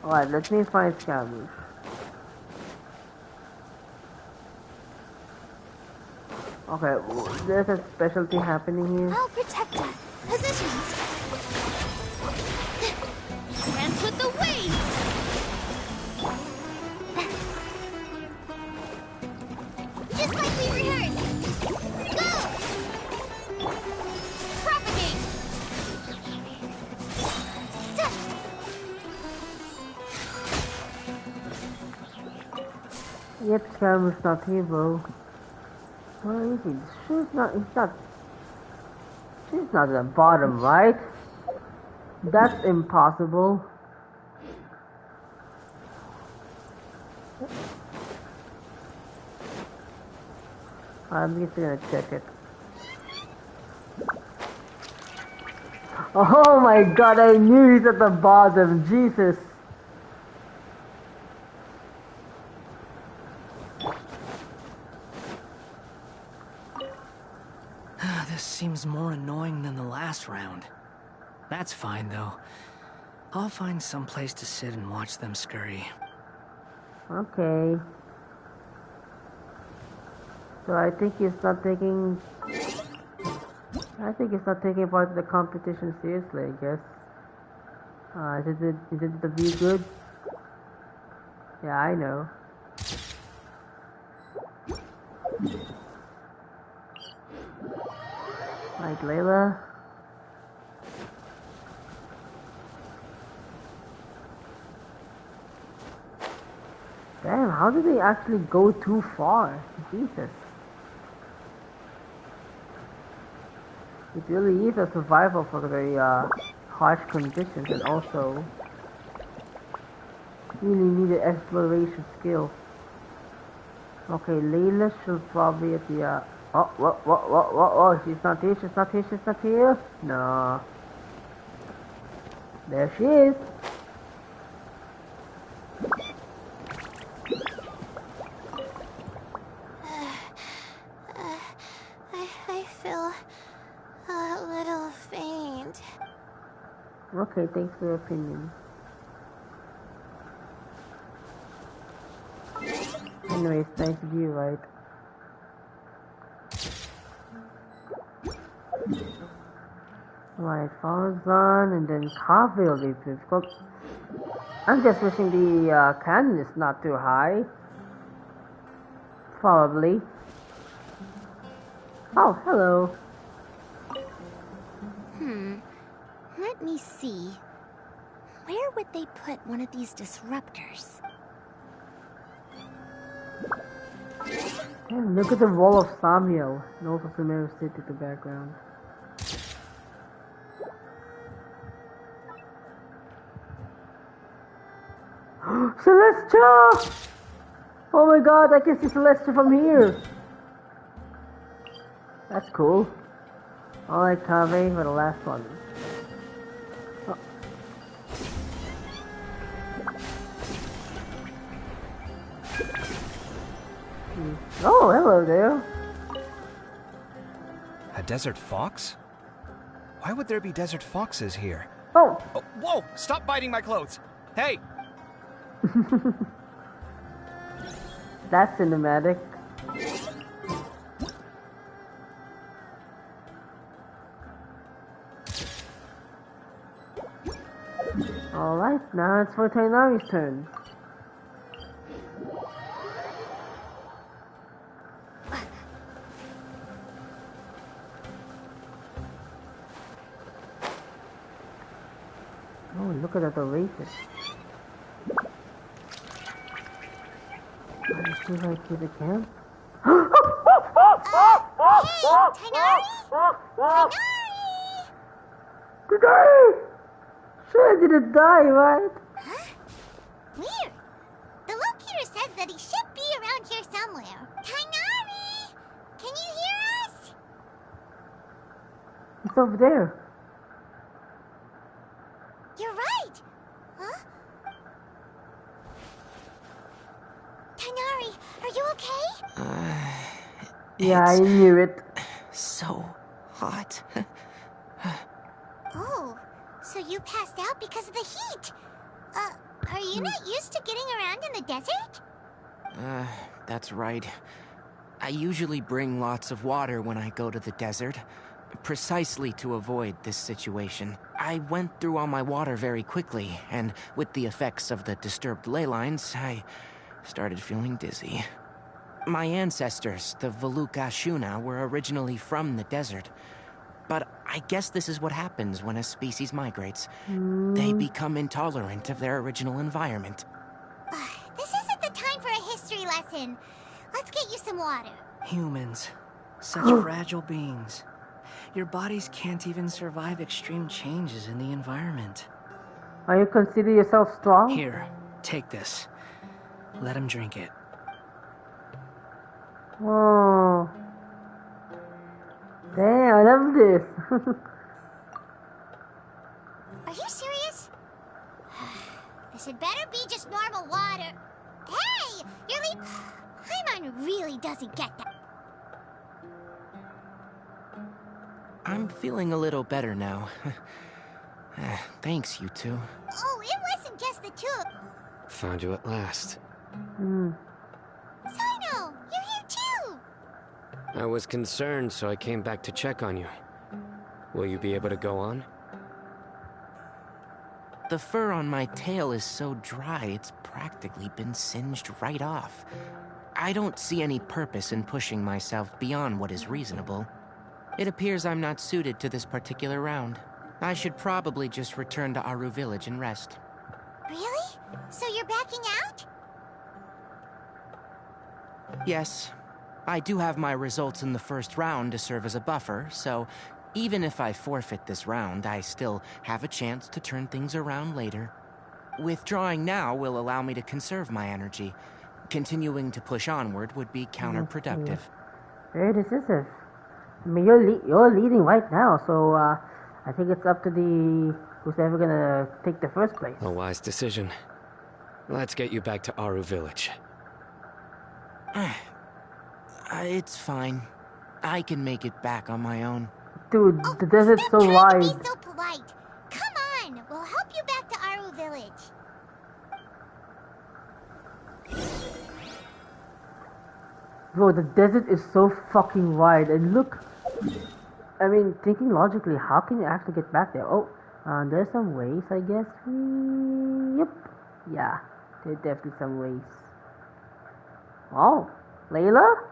Alright, let me find Scaramouche. Okay, there's a specialty happening here. I'll protect us. Positions. Dance with the waves. Just like we rehearsed. Go! Propagate! Yep, Scaramouche's not here, bro. Where is he? She's not at the bottom, right? That's impossible. I'm just gonna check it. Oh my god, I knew he's at the bottom, Jesus. This seems more annoying than the last round. That's fine, though. I'll find some place to sit and watch them scurry. Okay. So I think he's not taking part of the competition seriously, I guess. Is the view good? Yeah, I know. Right, Layla. Damn, how did they actually go too far? Jesus. It really is a survival for the very harsh conditions, and also really needed exploration skill. Okay, Layla should probably at the oh, she's not here, no. There she is. I feel a little faint. Okay, thanks for your opinion. Anyways, nice view, right? Right, Falzon and then coffee will be difficult. I'm just wishing the cannon is not too high. Probably. Oh, hello. Let me see. Where would they put one of these disruptors? And look at the wall of Samuel. And also Sumeru City in the background. Celestia! Oh my god, I can see Celestia from here. That's cool. I like Kave for the last one. Oh. Oh, hello there. A desert fox? Why would there be desert foxes here? Oh! Whoa! Stop biting my clothes! Hey! That's cinematic. Alright, now it's for Tainari's turn. Oh, look at that oasis. Let's see if I see the camp. Hey, Tainari? Tainari! Tainari! Sure, I didn't die, right? Huh? Weird. The locator says that he should be around here somewhere. Tainari! Can you hear us? It's over there. You're right. Huh? Tainari, are you okay? Yeah, I knew it. So hot. Oh, so you passed out because of the heat. Are you not used to getting around in the desert? That's right. I usually bring lots of water when I go to the desert, precisely to avoid this situation. I went through all my water very quickly, and with the effects of the disturbed ley lines, I started feeling dizzy. My ancestors, the Veluka Shuna, were originally from the desert. But I guess this is what happens when a species migrates. They become intolerant of their original environment. This isn't the time for a history lesson. Let's get you some water. Humans. Such fragile beings. Your bodies can't even survive extreme changes in the environment. Are you consider yourself strong? Here, take this. Let him drink it. Oh. Damn, I love this. Are you serious? This had better be just normal water. Hey! Paimon really doesn't get that. I'm feeling a little better now. Thanks, you two. Oh, it wasn't just the two. Found you at last. Sino, you're here too. I was concerned, so I came back to check on you. Will you be able to go on? The fur on my tail is so dry, it's practically been singed right off. I don't see any purpose in pushing myself beyond what is reasonable. It appears I'm not suited to this particular round. I should probably just return to Aru Village and rest. Really? So you're backing out? Yes. I do have my results in the first round to serve as a buffer, so even if I forfeit this round, I still have a chance to turn things around later. Withdrawing now will allow me to conserve my energy. Continuing to push onward would be counterproductive. Very decisive. I mean, you're leading right now, so I think it's up to the who's ever gonna take the first place. A wise decision. Let's get you back to Aru Village. It's fine. I can make it back on my own. Dude, the desert's so wide. Be so polite. Come on, we'll help you back to Aru Village. Bro, the desert is so fucking wide, and look. I mean, thinking logically, how can you actually get back there? Oh, there's some ways, I guess. Yep. Yeah, there's definitely some ways. Oh, Layla?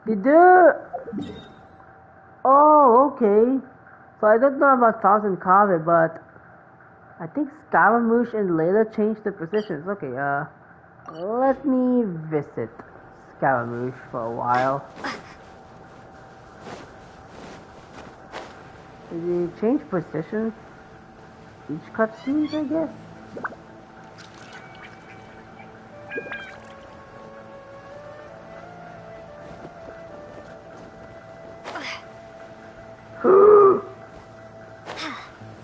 Did you? Oh, okay. So I don't know about Thousand Kave, but I think Scaramouche and Layla changed the positions. Okay, let me visit Scaramouche for a while. Did you change positions? Each cutscenes, I guess?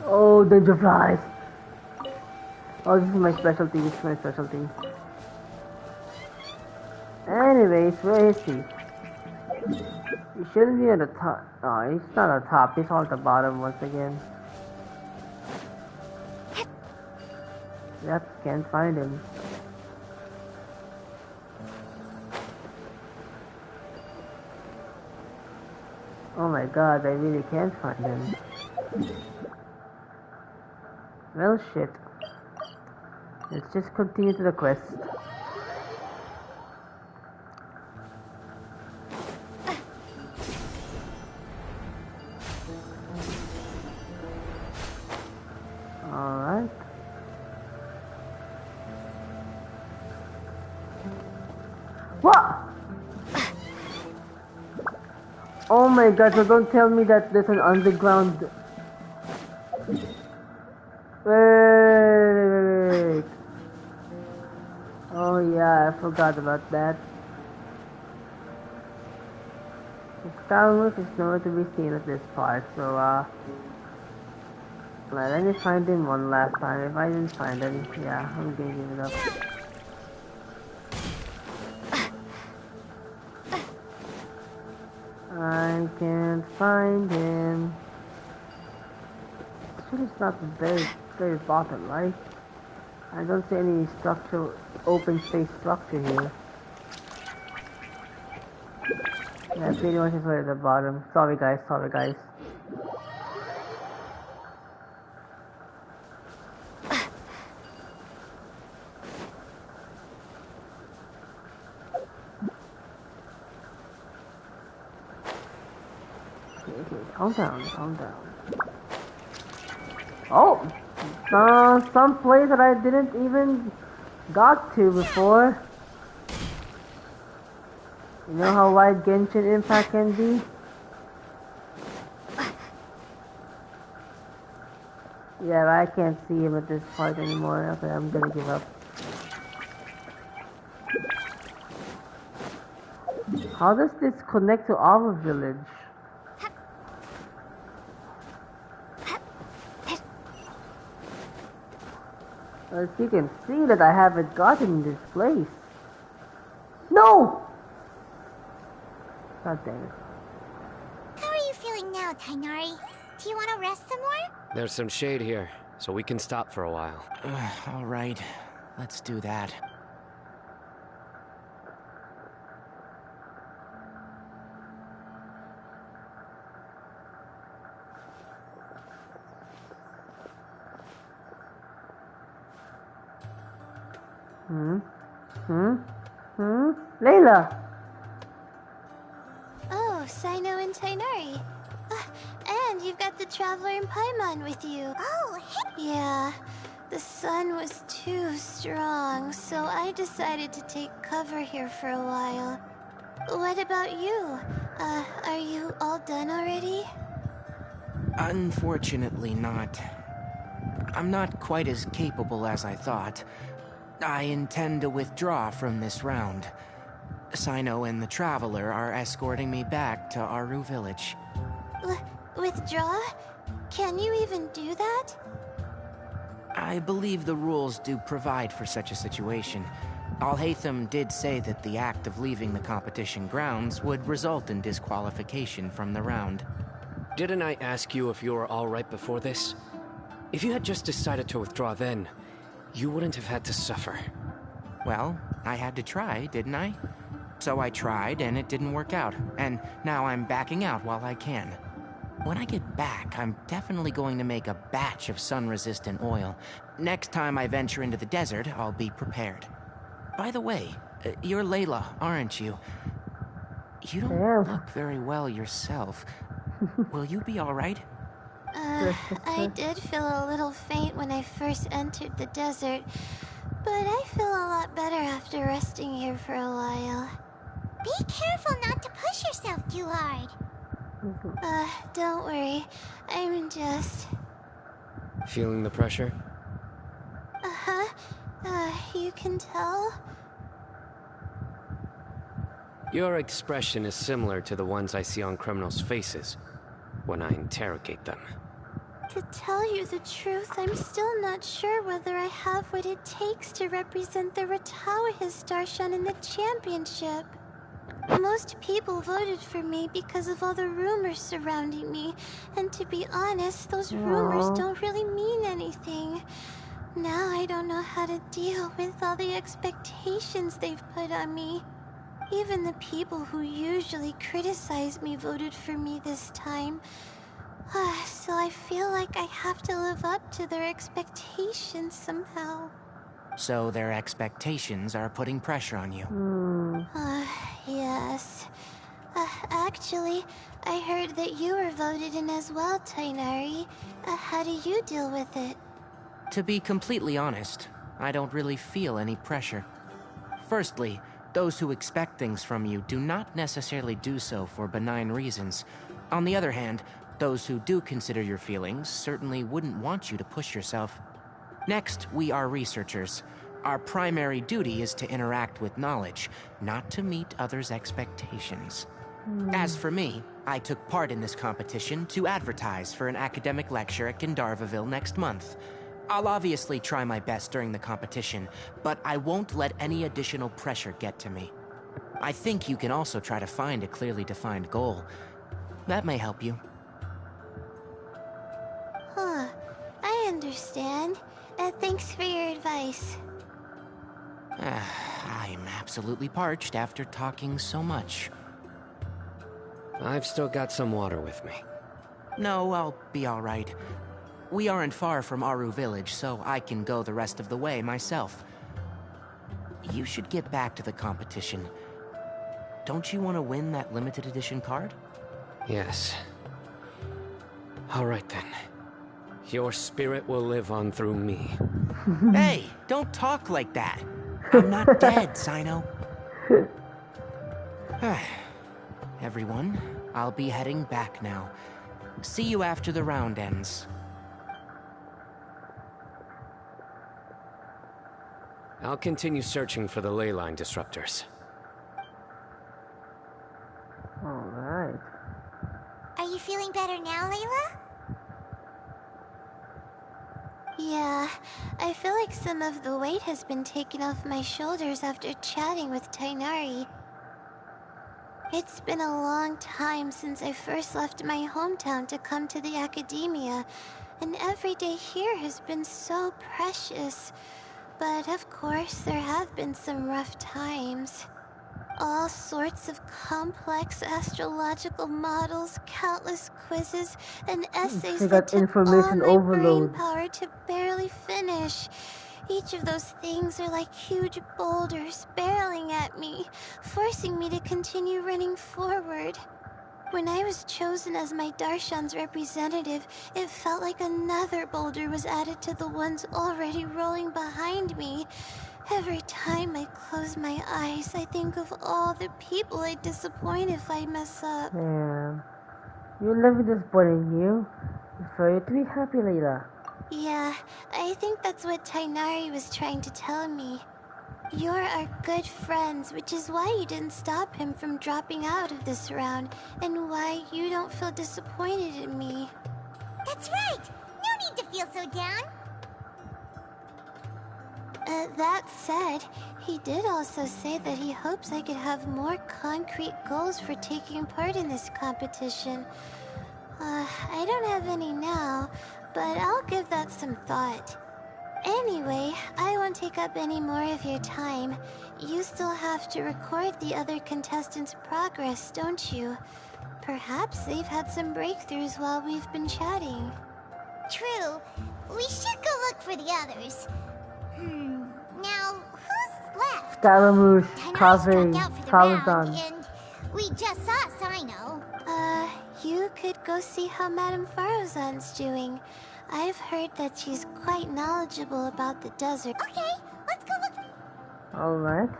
Oh, danger flies! Oh, this is my specialty, this is my specialty. Anyways, where is he? He shouldn't be at the top. Oh, he's not at the top, he's all at the bottom once again. Yep, can't find him. Oh my god, I really can't find him. Well, shit. Let's just continue to the quest. Alright. What? Oh my god, so don't tell me that there's an underground... Wait. Oh yeah, I forgot about that. Scaramouche is nowhere to be seen at this part, so let me find him one last time. If I didn't find him, yeah, I'm gonna give it up. I can't find him. Actually, it's not very bottom, right? I don't see any structure, open space structure here. Yeah, pretty much is right at the bottom. Sorry guys, sorry guys. Okay, calm down, calm down. Oh! Some place that I didn't even got to before. You know how wide Genshin Impact can be? Yeah, I can't see him at this part anymore. Okay, I'm gonna give up. How does this connect to our village? As you can see that I haven't gotten this place. No! God damn it. How are you feeling now, Tainari? Do you want to rest some more? There's some shade here, so we can stop for a while. All right, let's do that. Layla! Oh, Sino and Tainari. And you've got the Traveler and Paimon with you. Oh, yeah. The sun was too strong, so I decided to take cover here for a while. What about you? Are you all done already? Unfortunately not. I'm not quite as capable as I thought. I intend to withdraw from this round. Sino and the Traveler are escorting me back to Aru Village. Withdraw? Can you even do that? I believe the rules do provide for such a situation. Alhaitham did say that the act of leaving the competition grounds would result in disqualification from the round. Didn't I ask you if you were all right before this? If you had just decided to withdraw then, you wouldn't have had to suffer. Well, I had to try, didn't I? So I tried, and it didn't work out. And now I'm backing out while I can. When I get back, I'm definitely going to make a batch of sun-resistant oil. Next time I venture into the desert, I'll be prepared. By the way, you're Layla, aren't you? You don't look very well yourself. Will you be all right? I did feel a little faint when I first entered the desert, but I feel a lot better after resting here for a while. Be careful not to push yourself too hard. Don't worry. I'm just... Feeling the pressure? Uh-huh. You can tell? Your expression is similar to the ones I see on criminals' faces when I interrogate them. To tell you the truth, I'm still not sure whether I have what it takes to represent the Ratawa Darshan in the championship. Most people voted for me because of all the rumors surrounding me, and to be honest, those rumors don't really mean anything. Now I don't know how to deal with all the expectations they've put on me. Even the people who usually criticize me voted for me this time. So I feel like I have to live up to their expectations somehow. So their expectations are putting pressure on you. Yes. Actually, I heard that you were voted in as well, Tainari. How do you deal with it? To be completely honest, I don't really feel any pressure. Firstly, those who expect things from you do not necessarily do so for benign reasons. On the other hand, those who do consider your feelings certainly wouldn't want you to push yourself. Next, we are researchers. Our primary duty is to interact with knowledge, not to meet others' expectations. As for me, I took part in this competition to advertise for an academic lecture at Gandharvaville next month. I'll obviously try my best during the competition, but I won't let any additional pressure get to me. I think you can also try to find a clearly defined goal. That may help you. I understand. Thanks for your advice. I'm absolutely parched after talking so much. I've still got some water with me. No, I'll be all right. We aren't far from Aru Village, so I can go the rest of the way myself. You should get back to the competition. Don't you want to win that limited edition card? Yes. All right then. Your spirit will live on through me. Hey, don't talk like that. I'm not dead, Sino. Everyone, I'll be heading back now. See you after the round ends. I'll continue searching for the ley line disruptors. Alright. Are you feeling better now, Layla? Yeah, I feel like some of the weight has been taken off my shoulders after chatting with Tainari. It's been a long time since I first left my hometown to come to the academia, and every day here has been so precious. But of course, there have been some rough times. All sorts of complex astrological models, countless quizzes, and essays that took all my brain power to barely finish. Each of those things are like huge boulders barreling at me, forcing me to continue running forward. When I was chosen as my Darshan's representative, it felt like another boulder was added to the ones already rolling behind me. Every time I close my eyes, I think of all the people I'd disappoint if I mess up. Yeah. You'll never disappointing you. It's for you to be happy, Layla. Yeah, I think that's what Tainari was trying to tell me. You're our good friends, which is why you didn't stop him from dropping out of this round, and why you don't feel disappointed in me. That's right! No need to feel so down! That said, he did also say that he hopes I could have more concrete goals for taking part in this competition. I don't have any now, but I'll give that some thought. Anyway, I won't take up any more of your time. You still have to record the other contestants' progress, don't you? Perhaps they've had some breakthroughs while we've been chatting. True. We should go look for the others. Now, who's left? Scaramouche, Tainari struck out for the round, Calzon. and we just saw Sino. You could go see how Madame Farozan's doing. I've heard that she's quite knowledgeable about the desert. Okay, let's go look. Alright.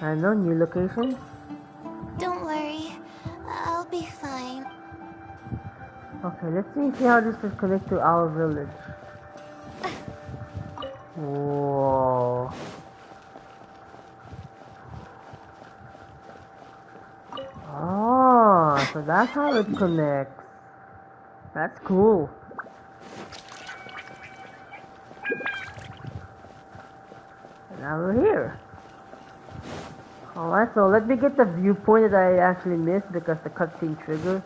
I know, new location. Don't worry, I'll be fine. Okay, let's see how this will connect to our village. Whoa. Oh, so that's how it connects. That's cool. And now we're here. Alright, so let me get the viewpoint that I actually missed because the cutscene triggered.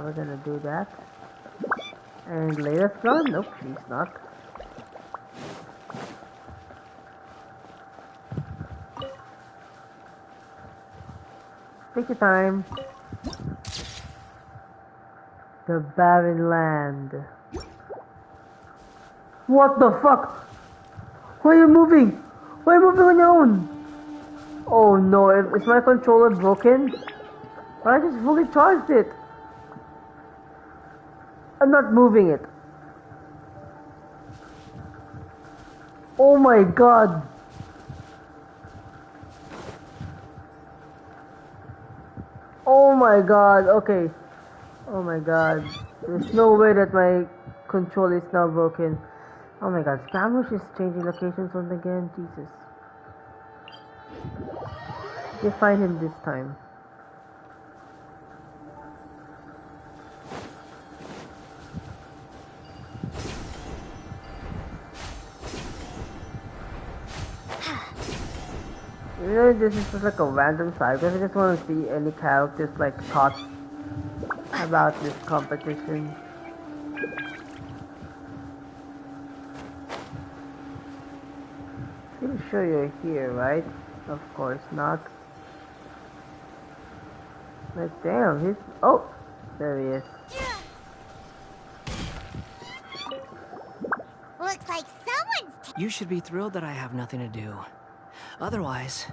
We're gonna do that. And Leia's gone? Nope, she's not. Take your time. The barren land. What the fuck? Why are you moving? Why are you moving on your own? Oh no, is my controller broken? But I just fully charged it. I'm not moving it. Oh my god. Oh my god, okay. Oh my god. There's no way that my control is now broken. Oh my god, Scamush is changing locations once again. Jesus. You find him this time. You know, this is just like a random side because I just want to see any characters like thoughts about this competition. Pretty sure you're here, right? Of course not. But damn, he's... Oh! There he is. Looks like someone's... You should be thrilled that I have nothing to do. Otherwise,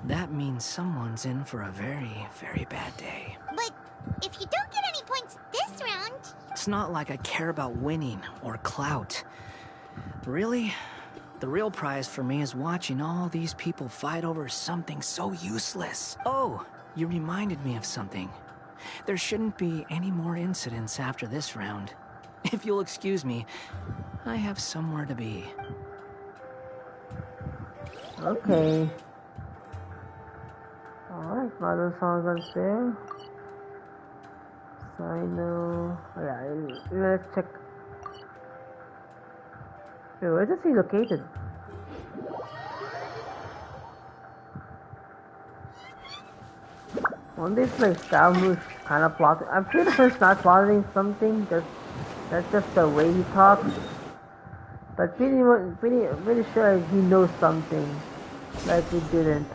that means someone's in for a very, very bad day. But if you don't get any points this round... It's not like I care about winning or clout. Really, the real prize for me is watching all these people fight over something so useless. Oh, you reminded me of something. There shouldn't be any more incidents after this round. If you'll excuse me, I have somewhere to be. Okay. Alright, Mother Song's there. Sino. Oh, yeah, let's check. Wait, where is he located? On this like Scaramouche kind of plotting. I'm pretty sure he's not plotting something. That's just the way he talks. But pretty sure he knows something. Like he didn't.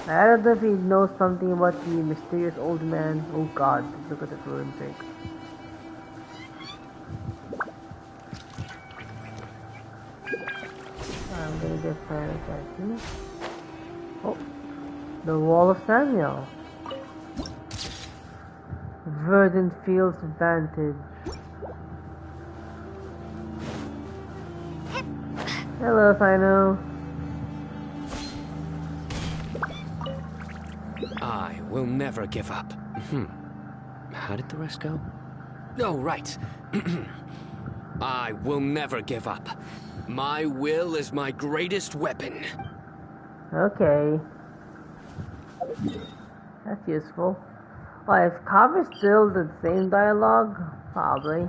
I don't know if he knows something about the mysterious old man. Oh god, look at the ruined thing. I'm gonna get Samuel. Oh, the Wall of Samuel. Verdant Fields Vantage. Hello, Sino. I will never give up. How did the rest go? Oh, right. I will never give up. My will is my greatest weapon. Okay. That's useful. Oh, is Kava still the same dialogue? Probably.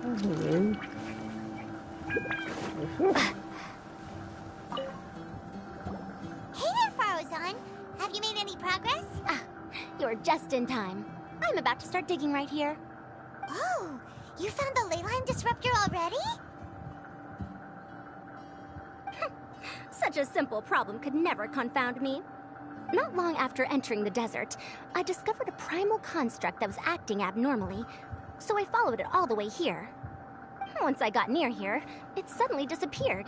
Okay. Hey there, Farozan. Have you made any progress? You're just in time. I'm about to start digging right here. Oh, you found the ley line disruptor already? Such a simple problem could never confound me. Not long after entering the desert, I discovered a primal construct that was acting abnormally, so I followed it all the way here. Once I got near here, it suddenly disappeared.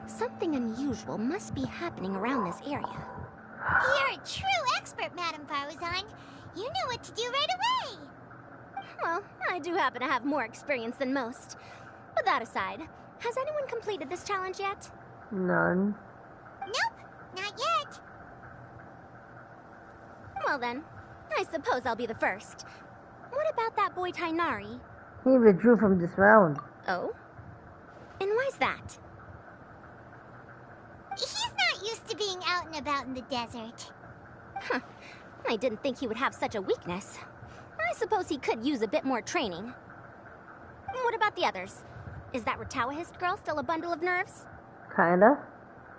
Something unusual must be happening around this area. You're a true expert, Madam Farozan. You knew what to do right away. Well, I do happen to have more experience than most. But that aside, has anyone completed this challenge yet? None. Nope, not yet. Well then, I suppose I'll be the first. What about that boy Tainari? He withdrew from this round. Oh? And why's that? He's not used to being out and about in the desert. Huh. I didn't think he would have such a weakness. I suppose he could use a bit more training. What about the others? Is that Ratawahist girl still a bundle of nerves? Kinda.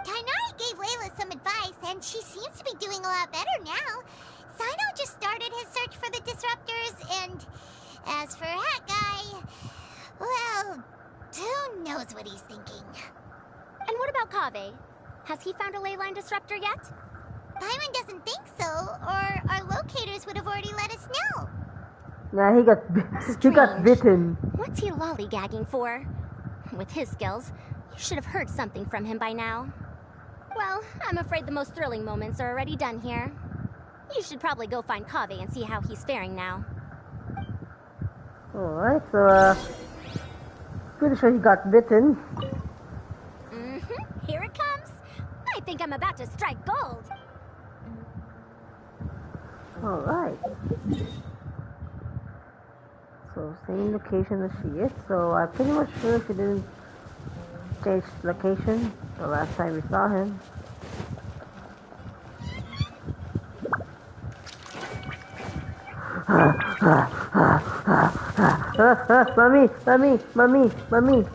Tainari gave Layla some advice, and she seems to be doing a lot better now. Sino just started his search for the disruptors, and as for that guy, well, who knows what he's thinking. And what about Kaveh? Has he found a ley line disruptor yet? Byron doesn't think so, or our locators would have already let us know. Nah, he got bitten. What's he lollygagging for? With his skills, you should have heard something from him by now. Well, I'm afraid the most thrilling moments are already done here. You should probably go find Kaveh and see how he's faring now. Alright, so, pretty sure he got bitten. Here it comes. I think I'm about to strike gold. Alright. So, same location as she is, so I'm pretty much sure she didn't change location the last time we saw him. Mommy.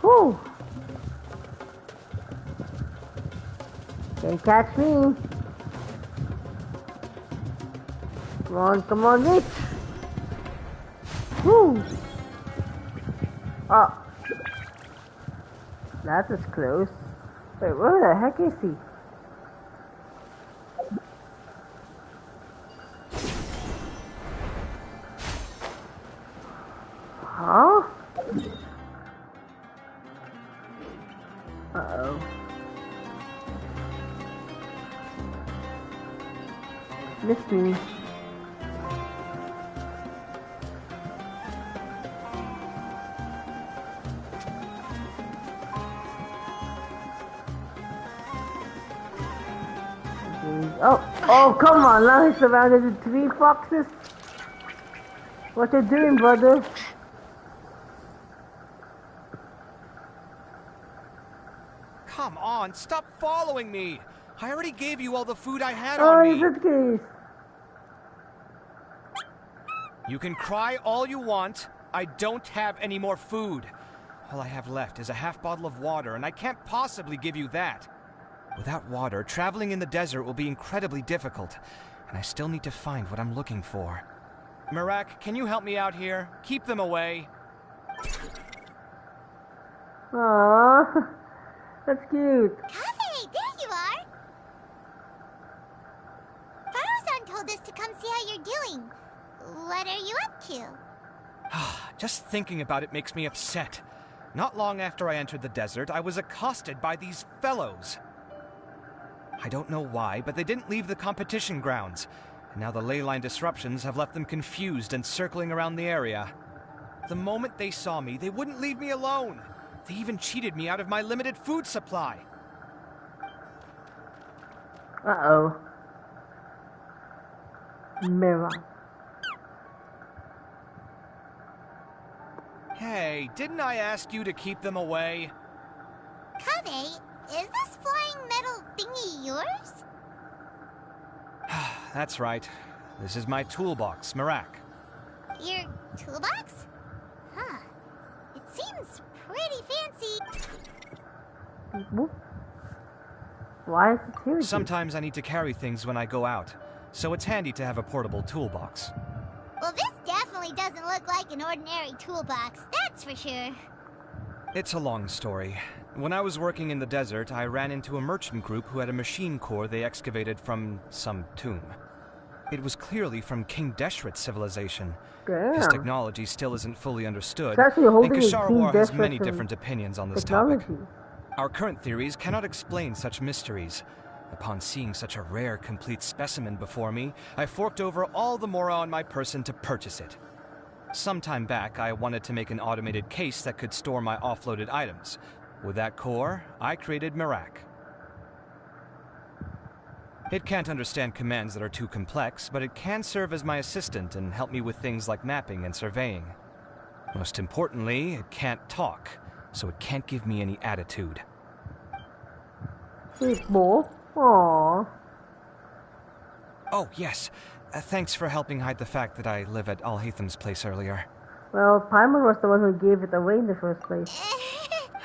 Whoo! Can't catch me. Come on, Rich. Whoo! Oh. That was close. Wait, where the heck is he? Huh? Uh-oh. Missed me. Oh, come on, now he's surrounded with 3 foxes. What you doing, brother? Come on, stop following me! I already gave you all the food I had on me! Oh, this case. You can cry all you want. I don't have any more food. All I have left is a half bottle of water, and I can't possibly give you that. Without water, traveling in the desert will be incredibly difficult, and I still need to find what I'm looking for. Merak, can you help me out here? Keep them away. Aww, that's cute. Kaveh, there you are. Farozan told us to come see how you're doing. What are you up to? Just thinking about it makes me upset. Not long after I entered the desert, I was accosted by these fellows. I don't know why, but they didn't leave the competition grounds, and now the ley line disruptions have left them confused and circling around the area. The moment they saw me, they wouldn't leave me alone. They even cheated me out of my limited food supply. Uh-oh. Mirror. Hey, didn't I ask you to keep them away? Kaveh, is this flying metal thingy yours? That's right. This is my toolbox, Merak. Your toolbox? Huh. It seems pretty fancy. Why is it here? Sometimes I need to carry things when I go out, so it's handy to have a portable toolbox. Well, this definitely doesn't look like an ordinary toolbox, that's for sure. It's a long story. When I was working in the desert, I ran into a merchant group who had a machine core they excavated from some tomb. It was clearly from King Deshret's civilization. Damn. His technology still isn't fully understood, It's actually holding and a Kasharwar King has many Deshret different opinions on this technology. topic. Our current theories cannot explain such mysteries. Upon seeing such a rare, complete specimen before me, I forked over all the mora on my person to purchase it. Some time back, I wanted to make an automated case that could store my offloaded items. With that core, I created Merak. It can't understand commands that are too complex, but it can serve as my assistant and help me with things like mapping and surveying. Most importantly, it can't talk, so it can't give me any attitude. Sweet boy. Aww. Oh, yes. Thanks for helping hide the fact that I live at Alhatham's place earlier. Well, Paimon was the one who gave it away in the first place.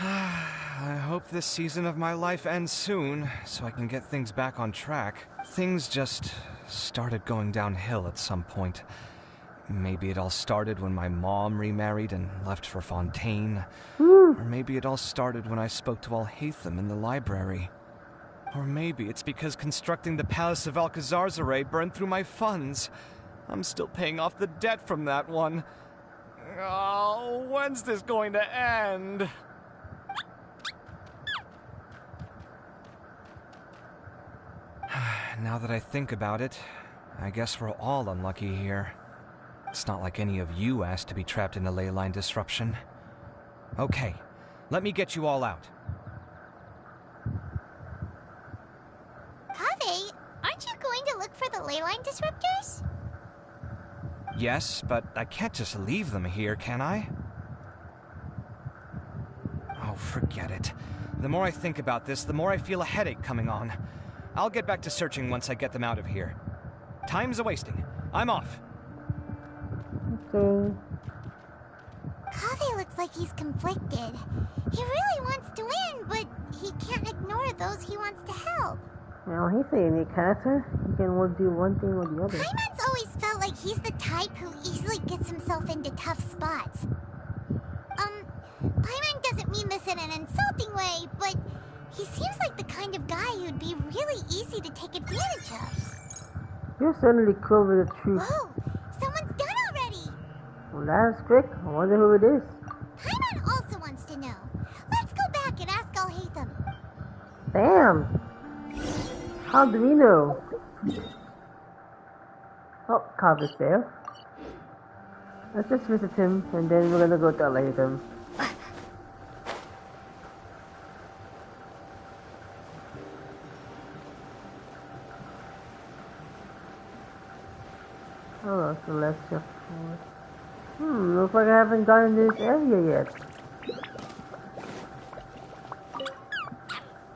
I hope this season of my life ends soon, so I can get things back on track. Things just started going downhill at some point. Maybe it all started when my mom remarried and left for Fontaine. Or maybe it all started when I spoke to Alhatham in the library. Or maybe it's because constructing the Palace of Alcazarzaray burned through my funds. I'm still paying off the debt from that one. Oh, when's this going to end? Now that I think about it, I guess we're all unlucky here. It's not like any of you asked to be trapped in a ley line disruption. Okay, let me get you all out. Kaveh, aren't you going to look for the ley line disruptors? Yes, but I can't just leave them here, can I? Oh, forget it. The more I think about this, the more I feel a headache coming on. I'll get back to searching once I get them out of here. Time's a-wasting. I'm off. Okay. Kaveh looks like he's conflicted. He really wants to win, but he can't ignore those he wants to help. Well, he's a unique character. He can do one thing or the other. Paimon's always felt like he's the type who easily gets himself into tough spots. Paimon doesn't mean this in an insulting way, but he seems like the kind of guy who'd be really easy to take advantage of. You're certainly cool with the truth. Whoa! Someone's done already! Well, that's quick. I wonder who it is. Paimon also wants to know. Let's go back and ask Alhatham. Damn! How do we know? Oh, Cobb is there. Let's just visit him, and then we're gonna go to Alhatham. Oh, Celestial Force. Looks like I haven't gotten this area yet.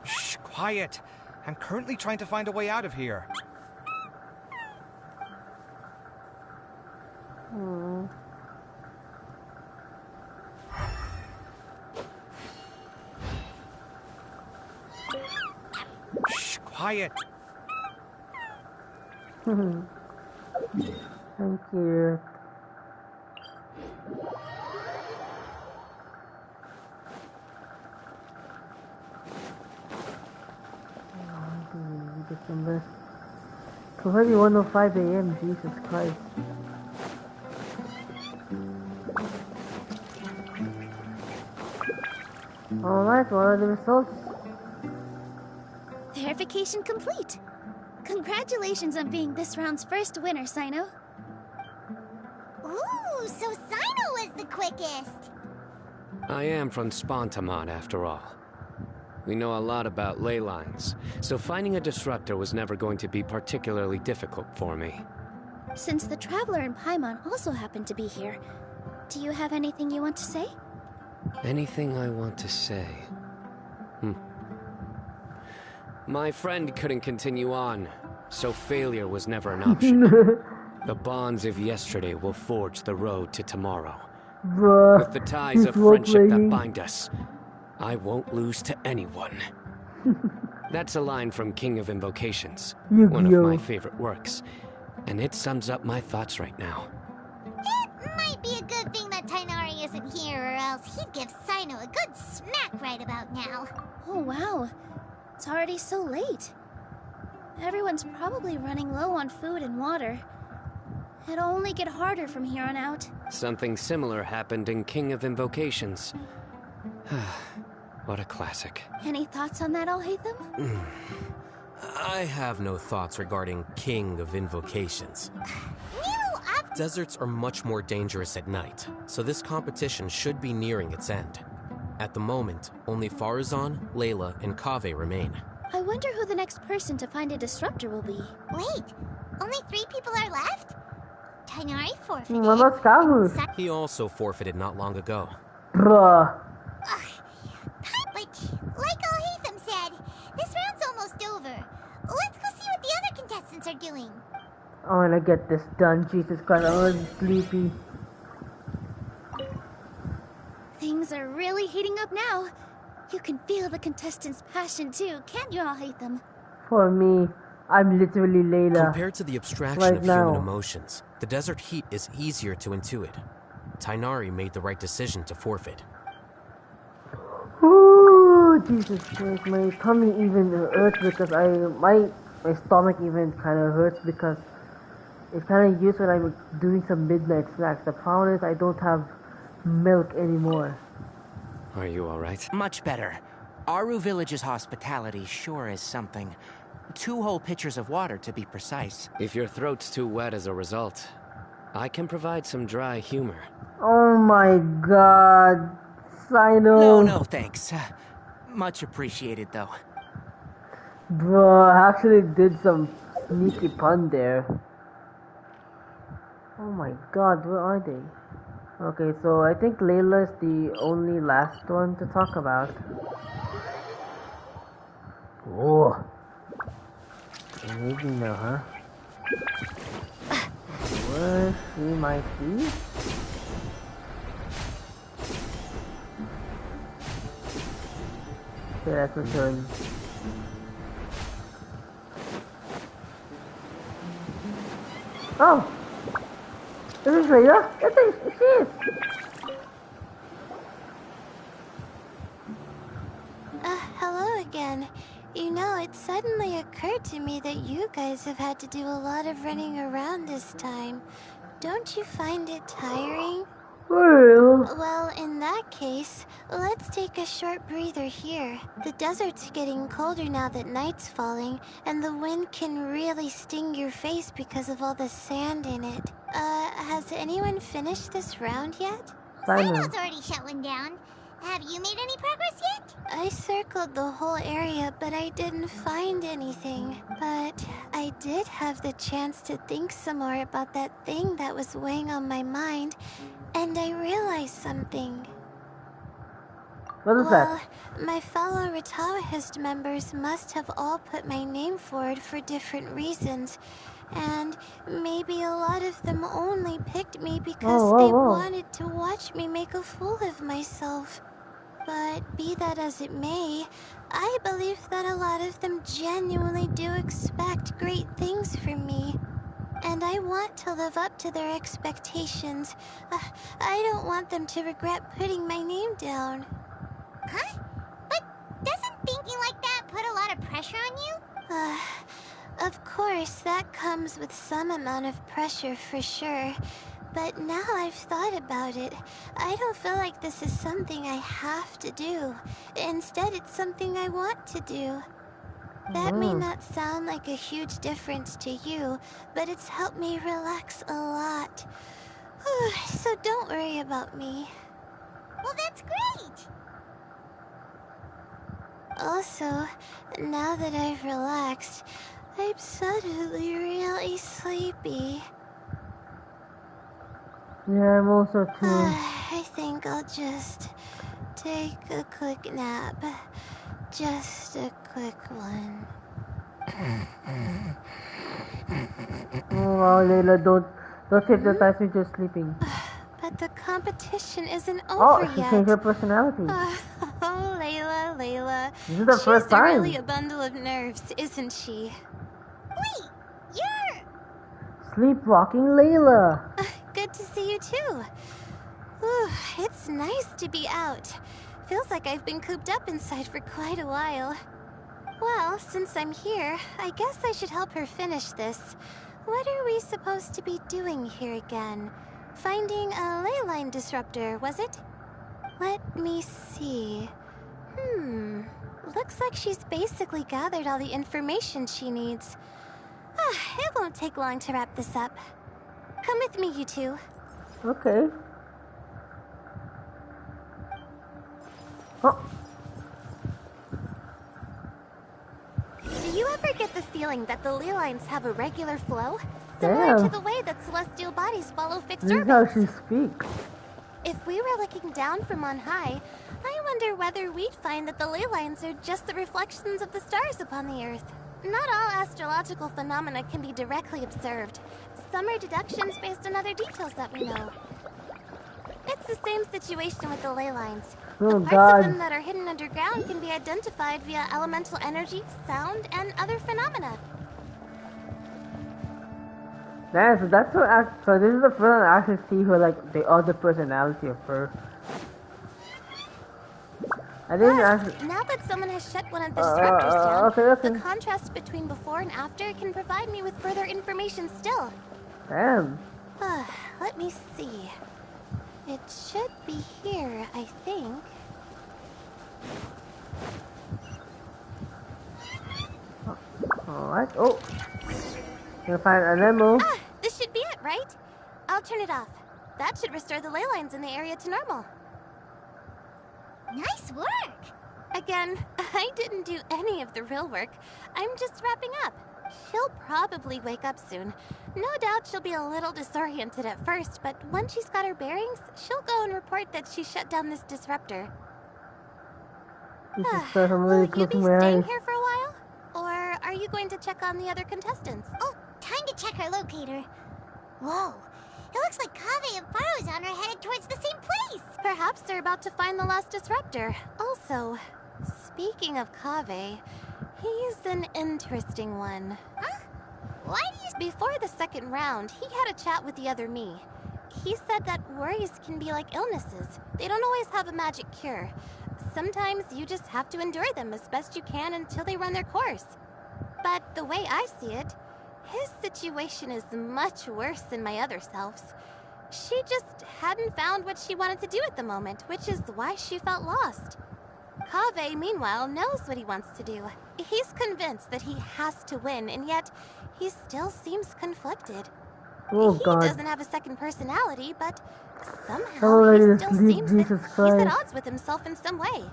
Shh, quiet. I'm currently trying to find a way out of here. Shh, quiet. Thank you. December. It's already 1:05 a.m. Jesus Christ. Alright, what are the results? Verification complete. Congratulations on being this round's first winner, Sino. Ooh, so Sino was the quickest. I am from Spontamon, after all. We know a lot about ley lines, so finding a disruptor was never going to be particularly difficult for me. Since the Traveler and Paimon also happen to be here, Do you have anything you want to say? Anything I want to say? My friend couldn't continue on, so failure was never an option. The bonds of yesterday will forge the road to tomorrow. Bruh, With the ties of he's friendship that role-playing. bind us, I won't lose to anyone. That's a line from King of Invocations, one of my favorite works, and it sums up my thoughts right now. It might be a good thing that Tainari isn't here, or else he'd give Sino a good smack right about now. Oh, wow. It's already so late. Everyone's probably running low on food and water. It'll only get harder from here on out. Something similar happened in King of Invocations. What a classic. Any thoughts on that, Alhaitham? I have no thoughts regarding King of Invocations. Deserts are much more dangerous at night, so this competition should be nearing its end. At the moment, only Farazan, Layla, and Kaveh remain. I wonder who the next person to find a disruptor will be. Wait, only 3 people are left? Tainari forfeited. What about Scout? He also forfeited not long ago. Bruh. But, like Alhaitham said, this round's almost over. Let's go see what the other contestants are doing. I wanna get this done, Jesus Christ, I'm already sleepy. Things are really heating up now. You can feel the contestants' passion too, can't you, Alhaitham? For me, I'm literally Layla. Compared to the abstraction right of now. human emotions, the desert heat is easier to intuit. Tainari made the right decision to forfeit. Ooh, Jesus Christ, my tummy even hurts because my stomach even kind of hurts because it's kind of used when I'm doing some midnight snacks. The problem is I don't have milk anymore. Are you alright? Much better. Aru Village's hospitality sure is something. 2 whole pitchers of water, to be precise. If your throat's too wet as a result, I can provide some dry humor. Oh my god, Sino. No, thanks. Much appreciated, though. Bro, I actually did some sneaky pun there. Oh my god, where are they? Okay, so I think Layla is the only last one to talk about. Oh. Amazing now, huh? Where she might be? Okay, that's a turn. Oh! This is Layla? She is! Hello again. You know, it suddenly occurred to me that you guys have had to do a lot of running around this time. Don't you find it tiring? Well, in that case, let's take a short breather here. The desert's getting colder now that night's falling, and the wind can really sting your face because of all the sand in it. Has anyone finished this round yet? Sino's already shut one down. Have you made any progress yet? I circled the whole area, but I didn't find anything. But I did have the chance to think some more about that thing that was weighing on my mind, and I realized something. What is that? My fellow Retawahist members must have all put my name forward for different reasons. And maybe a lot of them only picked me because they wanted to watch me make a fool of myself. But be that as it may, I believe that a lot of them genuinely do expect great things from me. And I want to live up to their expectations. I don't want them to regret putting my name down. Huh? But doesn't thinking like that put a lot of pressure on you? Of course, that comes with some amount of pressure for sure. But now I've thought about it, I don't feel like this is something I have to do. Instead, it's something I want to do. That may not sound like a huge difference to you, but it's helped me relax a lot. So don't worry about me. Well, that's great! Also, now that I've relaxed, I'm suddenly really sleepy. Yeah, I'm also too. I think I'll just take a quick nap. Just a quick one. Oh wow, Layla, don't hypnotize me just sleeping. But the competition isn't Oh, over she yet. changed her personality. Oh, Layla. This is the first She's time. really a bundle of nerves, isn't she? Wait, you're... Sleepwalking Layla. Good to see you too. Ooh, it's nice to be out. Feels like I've been cooped up inside for quite a while. Well, since I'm here, I guess I should help her finish this. What are we supposed to be doing here again? Finding a ley line disruptor, was it? Let me see. Looks like she's basically gathered all the information she needs. It won't take long to wrap this up. Come with me, you two. Okay. Oh. Do you ever get the feeling that the ley lines have a regular flow? Similar to the way that celestial bodies follow fixed This is orbits. how she speaks. If we were looking down from on high, I wonder whether we'd find that the ley lines are just the reflections of the stars upon the Earth. Not all astrological phenomena can be directly observed. Some are deductions based on other details that we know. It's the same situation with the ley lines. Oh, The parts God. of them that are hidden underground can be identified via elemental energy, sound, and other phenomena. Yeah, so that's what. So this is the first time I actually see her like the other personality of her. I didn't actually. Now that someone has shut one of the disruptors down, okay. the contrast between before and after can provide me with further information still. Damn. Let me see. It should be here, I think. Alright. Oh. Gonna find an ammo. This should be it, right? I'll turn it off. That should restore the ley lines in the area to normal. Nice work! Again, I didn't do any of the real work. I'm just wrapping up. She'll probably wake up soon. No doubt she'll be a little disoriented at first, but once she's got her bearings, she'll go and report that she shut down this disruptor. This is stuff I'm really Will you be closing my staying eyes. here for a while? Or are you going to check on the other contestants? Oh, time to check our locator. Whoa, it looks like Kaveh and Farozan are headed towards the same place. Perhaps they're about to find the last disruptor. Also, speaking of Kaveh, he's an interesting one. Huh? Why do you... Before the second round, he had a chat with the other me. He said that worries can be like illnesses. They don't always have a magic cure. Sometimes you just have to endure them as best you can until they run their course. But the way I see it, his situation is much worse than my other self's. She just hadn't found what she wanted to do at the moment, which is why she felt lost. Kaveh, meanwhile, knows what he wants to do. He's convinced that he has to win, and yet he still seems conflicted. Oh He God. doesn't have a second personality, but somehow Oh, he lady, still sleep, seems Jesus that he's at Christ. odds with himself in some way.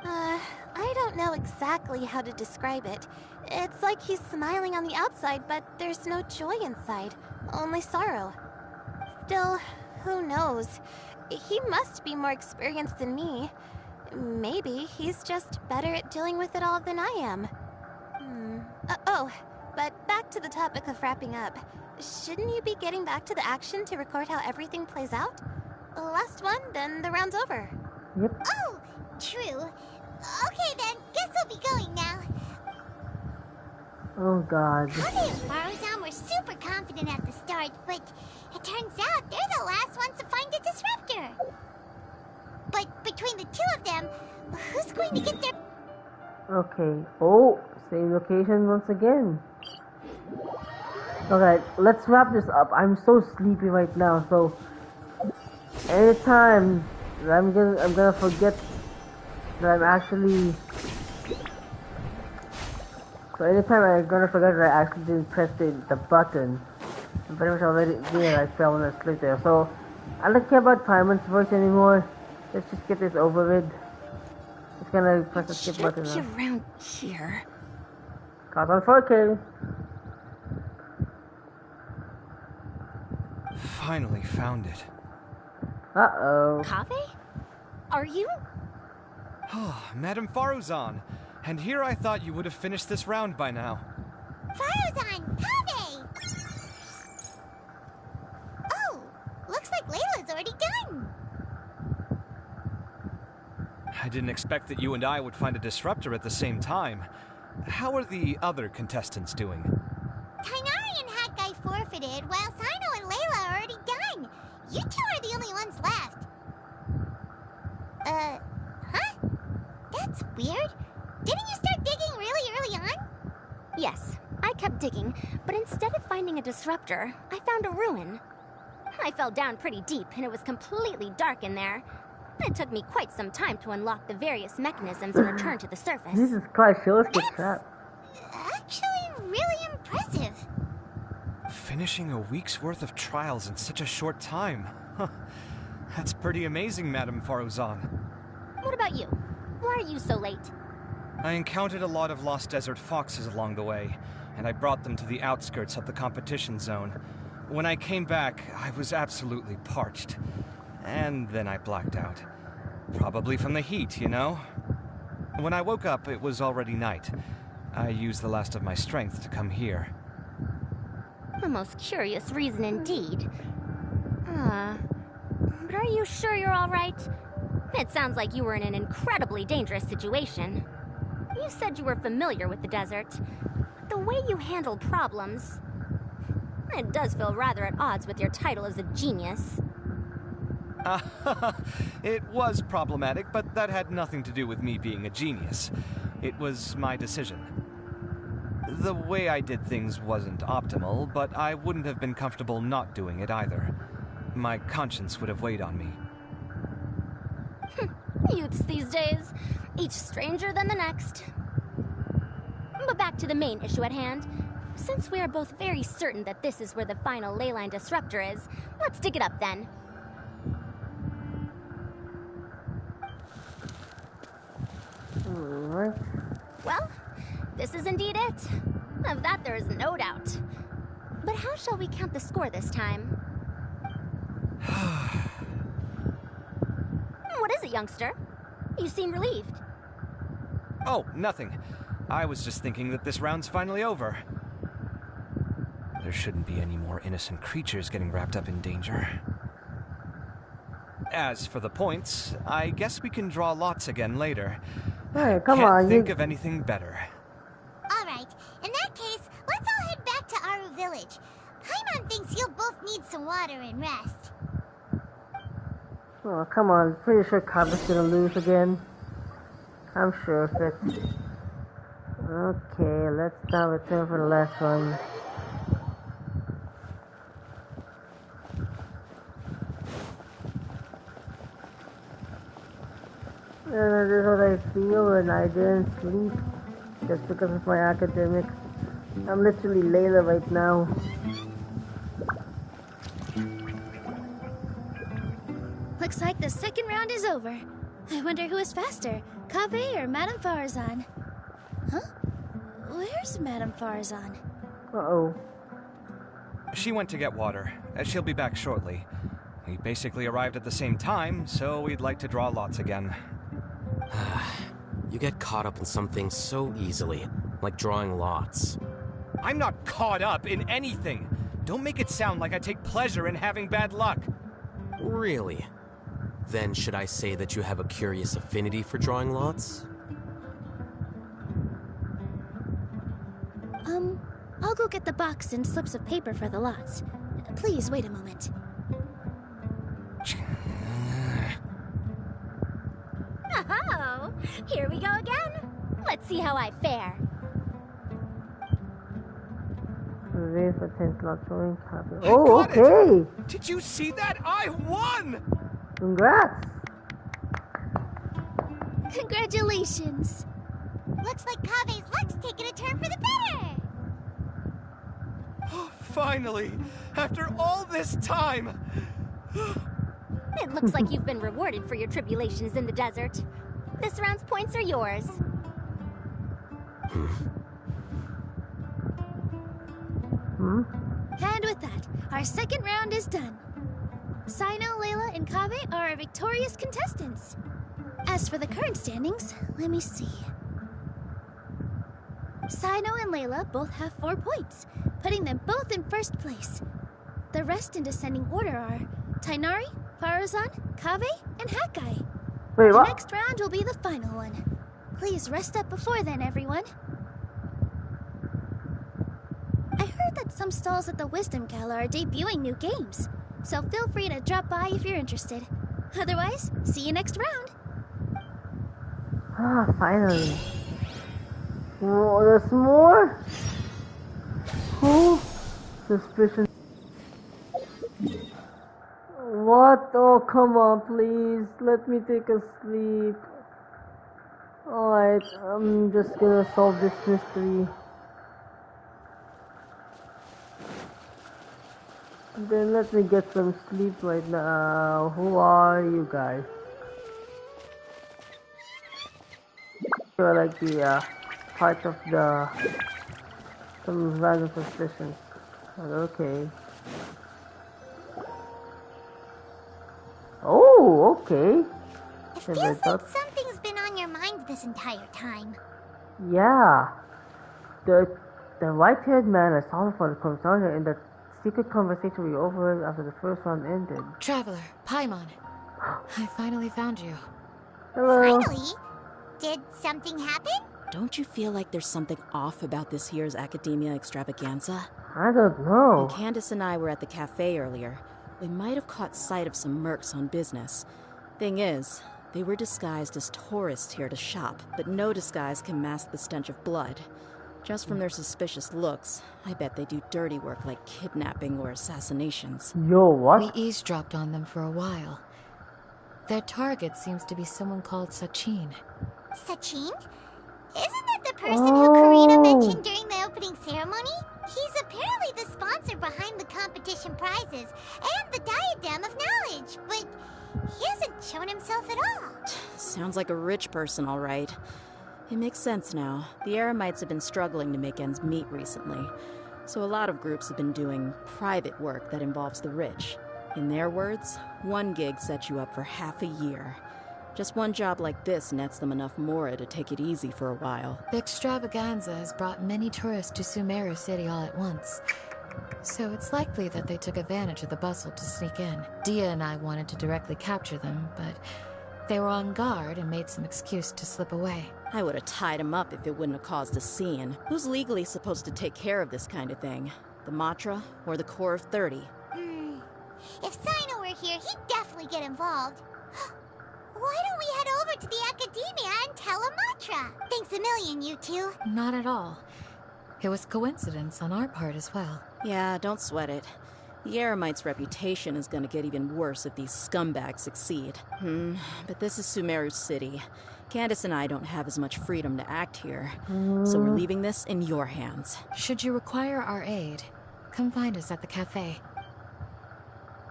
I don't know exactly how to describe it. It's like he's smiling on the outside, but there's no joy inside, only sorrow. Still, who knows? He must be more experienced than me. Maybe he's just better at dealing with it all than I am. But back to the topic of wrapping up. Shouldn't you be getting back to the action to record how everything plays out? Last one, then the round's over. Yep. Oh, true. Okay then, guess we'll be going now. Oh God. Kaveh and Farozan were super confident at the start, but it turns out they're the last ones to find the disruptor. But between the two of them, who's going to get their... Okay. Oh, same location once again. Okay, let's wrap this up. I'm so sleepy right now, so anytime that I'm gonna forget that I'm actually. So anytime I'm gonna forget that I actually didn't press the button, I'm pretty much already there. I fell asleep there. So I don't care about Timon's voice anymore. Let's just get this over with. Just gonna press the skip button now. Around here. Cause on 4K. Finally found it. Uh-oh. Kaveh? Are you? Madame Faruzan. And here I thought you would have finished this round by now. Faruzan! Kaveh! Oh, looks like Layla's already done. I didn't expect that you and I would find a disruptor at the same time. How are the other contestants doing? Kainari and Hat Guy forfeited, while Sino and Layla are already done. You two are the only ones left. Huh? That's weird. Didn't you start digging really early on? Yes, I kept digging, but instead of finding a disruptor, I found a ruin. I fell down pretty deep, and it was completely dark in there. It took me quite some time to unlock the various mechanisms and return to the surface. Jesus Christ, show us the trap. Actually, really impressive. Finishing a week's worth of trials in such a short time. Huh. That's pretty amazing, Madame Faruzan. What about you? Why are you so late? I encountered a lot of lost desert foxes along the way, and I brought them to the outskirts of the competition zone. When I came back, I was absolutely parched. And then I blacked out. Probably from the heat, you know? When I woke up, it was already night. I used the last of my strength to come here. A most curious reason indeed. But are you sure you're all right? It sounds like you were in an incredibly dangerous situation. You said you were familiar with the desert. But the way you handle problems... It does feel rather at odds with your title as a genius. It was problematic, but that had nothing to do with me being a genius. It was my decision. The way I did things wasn't optimal, but I wouldn't have been comfortable not doing it either. My conscience would have weighed on me. Youths these days, each stranger than the next. But back to the main issue at hand. Since we are both very certain that this is where the final leyline disruptor is, let's dig it up then. Alright. Well, this is indeed it. Of that there is no doubt. But how shall we count the score this time? What is it, youngster? You seem relieved. Oh, nothing. I was just thinking that this round's finally over. There shouldn't be any more innocent creatures getting wrapped up in danger. As for the points, I guess we can draw lots again later. Hey, come Can't on, think of anything better. Alright, in that case, let's all head back to Aru Village. Paimon thinks you'll both need some water and rest. Oh, come on. Pretty sure Kaveh's gonna lose again. I'm sure of it. Okay, let's now return for the last one. This is what I feel when I didn't sleep just because of my academics. I'm literally Layla right now. Looks like the second round is over. I wonder who is faster, Kaveh or Madame Faruzan? Huh? Where's Madame Faruzan? Uh-oh. She went to get water. She'll be back shortly. We basically arrived at the same time, so we'd like to draw lots again. You get caught up in some things so easily, like drawing lots. I'm not caught up in anything. Don't make it sound like I take pleasure in having bad luck. Really? Then should I say that you have a curious affinity for drawing lots? I'll go get the box and slips of paper for the lots. Please wait a moment. Oh, here we go again. Let's see how I fare. Oh, okay. Did you see that? I won! Congrats. Congratulations. Looks like Kaveh's luck's taking a turn for the better. Finally, after all this time. It looks like you've been rewarded for your tribulations in the desert. This round's points are yours. And with that, our second round is done. Sino, Layla, and Kaveh are our victorious contestants. As for the current standings, let me see. Sino and Layla both have 4 points, putting them both in first place. The rest in descending order are Tainari, Farazan, Kaveh, and Hakai. Wait, the what? next round will be the final one. Please rest up before then, everyone. I heard that some stalls at the Wisdom Gala are debuting new games, so feel free to drop by if you're interested. Otherwise, see you next round. Ah, finally. Oh, there's more? Who? Suspicion. What? Oh, come on, please. Let me take a sleep. Alright, I'm just gonna solve this mystery. Then let me get some sleep right now. Who are you guys? You're like the part of the some random suspicions. Okay. Oh, okay. It feels like something's been on your mind this entire time. Yeah. The white-haired man I saw for the consultant in the secret conversation we overheard after the first round ended. Traveler, Paimon. I finally found you. Hello. Finally? Did something happen? Don't you feel like there's something off about this year's Academia Extravaganza? I don't know. When Candace and I were at the cafe earlier, we might have caught sight of some mercs on business. Thing is, they were disguised as tourists here to shop, but no disguise can mask the stench of blood. Just from their suspicious looks, I bet they do dirty work like kidnapping or assassinations. Yo, what? We eavesdropped on them for a while. Their target seems to be someone called Sachin. Sachin? Isn't that the person who Karina mentioned during the opening ceremony? He's apparently the sponsor behind the competition prizes and the Diadem of Knowledge, but he hasn't shown himself at all. Sounds like a rich person, all right. It makes sense now. The Eremites have been struggling to make ends meet recently, so a lot of groups have been doing private work that involves the rich. In their words, one gig sets you up for half a year. Just one job like this nets them enough mora to take it easy for a while. The extravaganza has brought many tourists to Sumeru City all at once, so it's likely that they took advantage of the bustle to sneak in. Dia and I wanted to directly capture them, but they were on guard and made some excuse to slip away. I would have tied him up if it wouldn't have caused a scene. Who's legally supposed to take care of this kind of thing? The Matra or the Corps of 30? If Sino were here, he'd definitely get involved. Why don't we head over to the Academia and tell Amatra? Thanks a million, you two. Not at all. It was coincidence on our part as well. Yeah, don't sweat it. The Eremites' reputation is gonna get even worse if these scumbags succeed. But this is Sumeru City. Candace and I don't have as much freedom to act here, so we're leaving this in your hands. Should you require our aid, come find us at the cafe.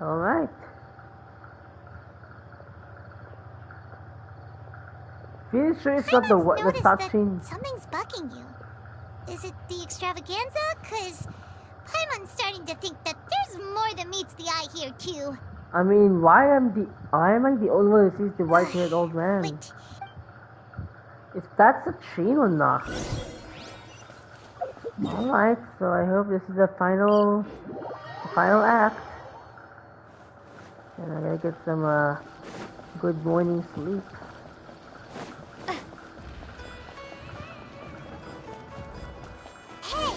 Alright. Pretty sure it's not the Sachin. Something's bugging you. Is it the extravaganza? Cause Paimon's starting to think that there's more than meets the eye here too. I mean, why am I the only one who sees the white-haired old man? If that's a chain or not. Alright, so I hope this is the final act. And I gotta get some good morning sleep. Hey,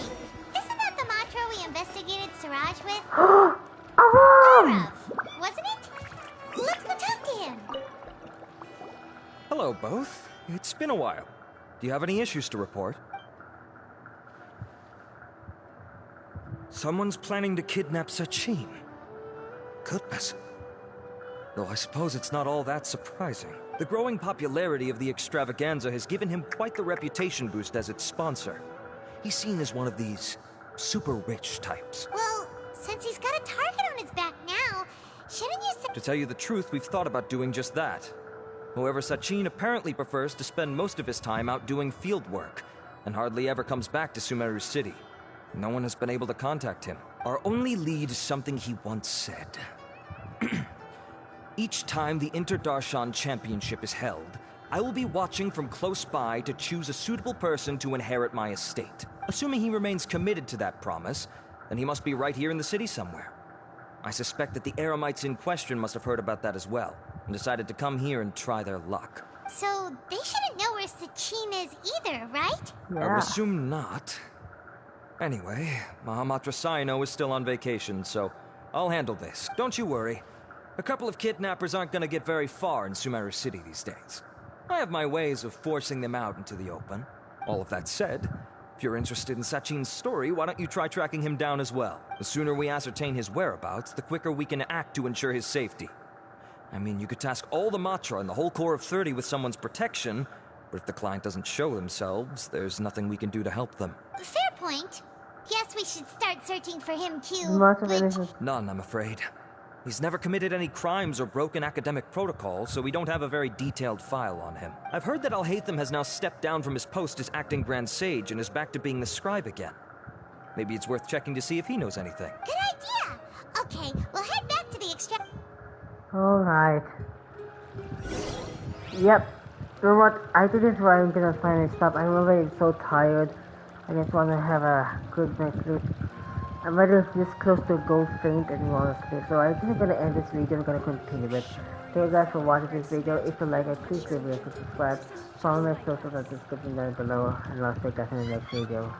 isn't that the Matra we investigated Siraj with? Arav! Wasn't it? Let's go talk to him. Hello, both. It's been a while. Do you have any issues to report? Someone's planning to kidnap Sachin. Goodness. Though I suppose it's not all that surprising. The growing popularity of the extravaganza has given him quite the reputation boost as its sponsor. He's seen as one of these super rich types. Well, since he's got a target on his back now, shouldn't you say— To tell you the truth, we've thought about doing just that. However, Sachin apparently prefers to spend most of his time out doing field work, and hardly ever comes back to Sumeru City. No one has been able to contact him. Our only lead is something he once said. Each time the Interdarshan Championship is held, I will be watching from close by to choose a suitable person to inherit my estate. Assuming he remains committed to that promise, then he must be right here in the city somewhere. I suspect that the Eremites in question must have heard about that as well, and decided to come here and try their luck. So they shouldn't know where Sachin is either, right? I would assume not. Anyway, Mahamatra Saino is still on vacation, so I'll handle this. Don't you worry. A couple of kidnappers aren't gonna get very far in Sumeru City these days. I have my ways of forcing them out into the open. All of that said, if you're interested in Sachin's story, why don't you try tracking him down as well? The sooner we ascertain his whereabouts, the quicker we can act to ensure his safety. I mean, you could task all the Matra and the whole Corps of 30 with someone's protection, but if the client doesn't show themselves, there's nothing we can do to help them. Fair point. Guess we should start searching for him too. None, I'm afraid. He's never committed any crimes or broken academic protocol, so we don't have a very detailed file on him. I've heard that Alhaitham has now stepped down from his post as acting Grand Sage and is back to being the scribe again. Maybe it's worth checking to see if he knows anything. Good idea! Okay, we'll head back to the Alright. Yep. You know what? I think this is where I'm gonna finally stop. I'm already so tired. I just wanna have a good night's sleep. I'm already this close to go faint and want to sleep. So I think I'm gonna end this video. I'm gonna continue it. Thank you guys for watching this video. If you like it, please leave a subscribe. Follow my social description down below. And I'll see you guys in the next video.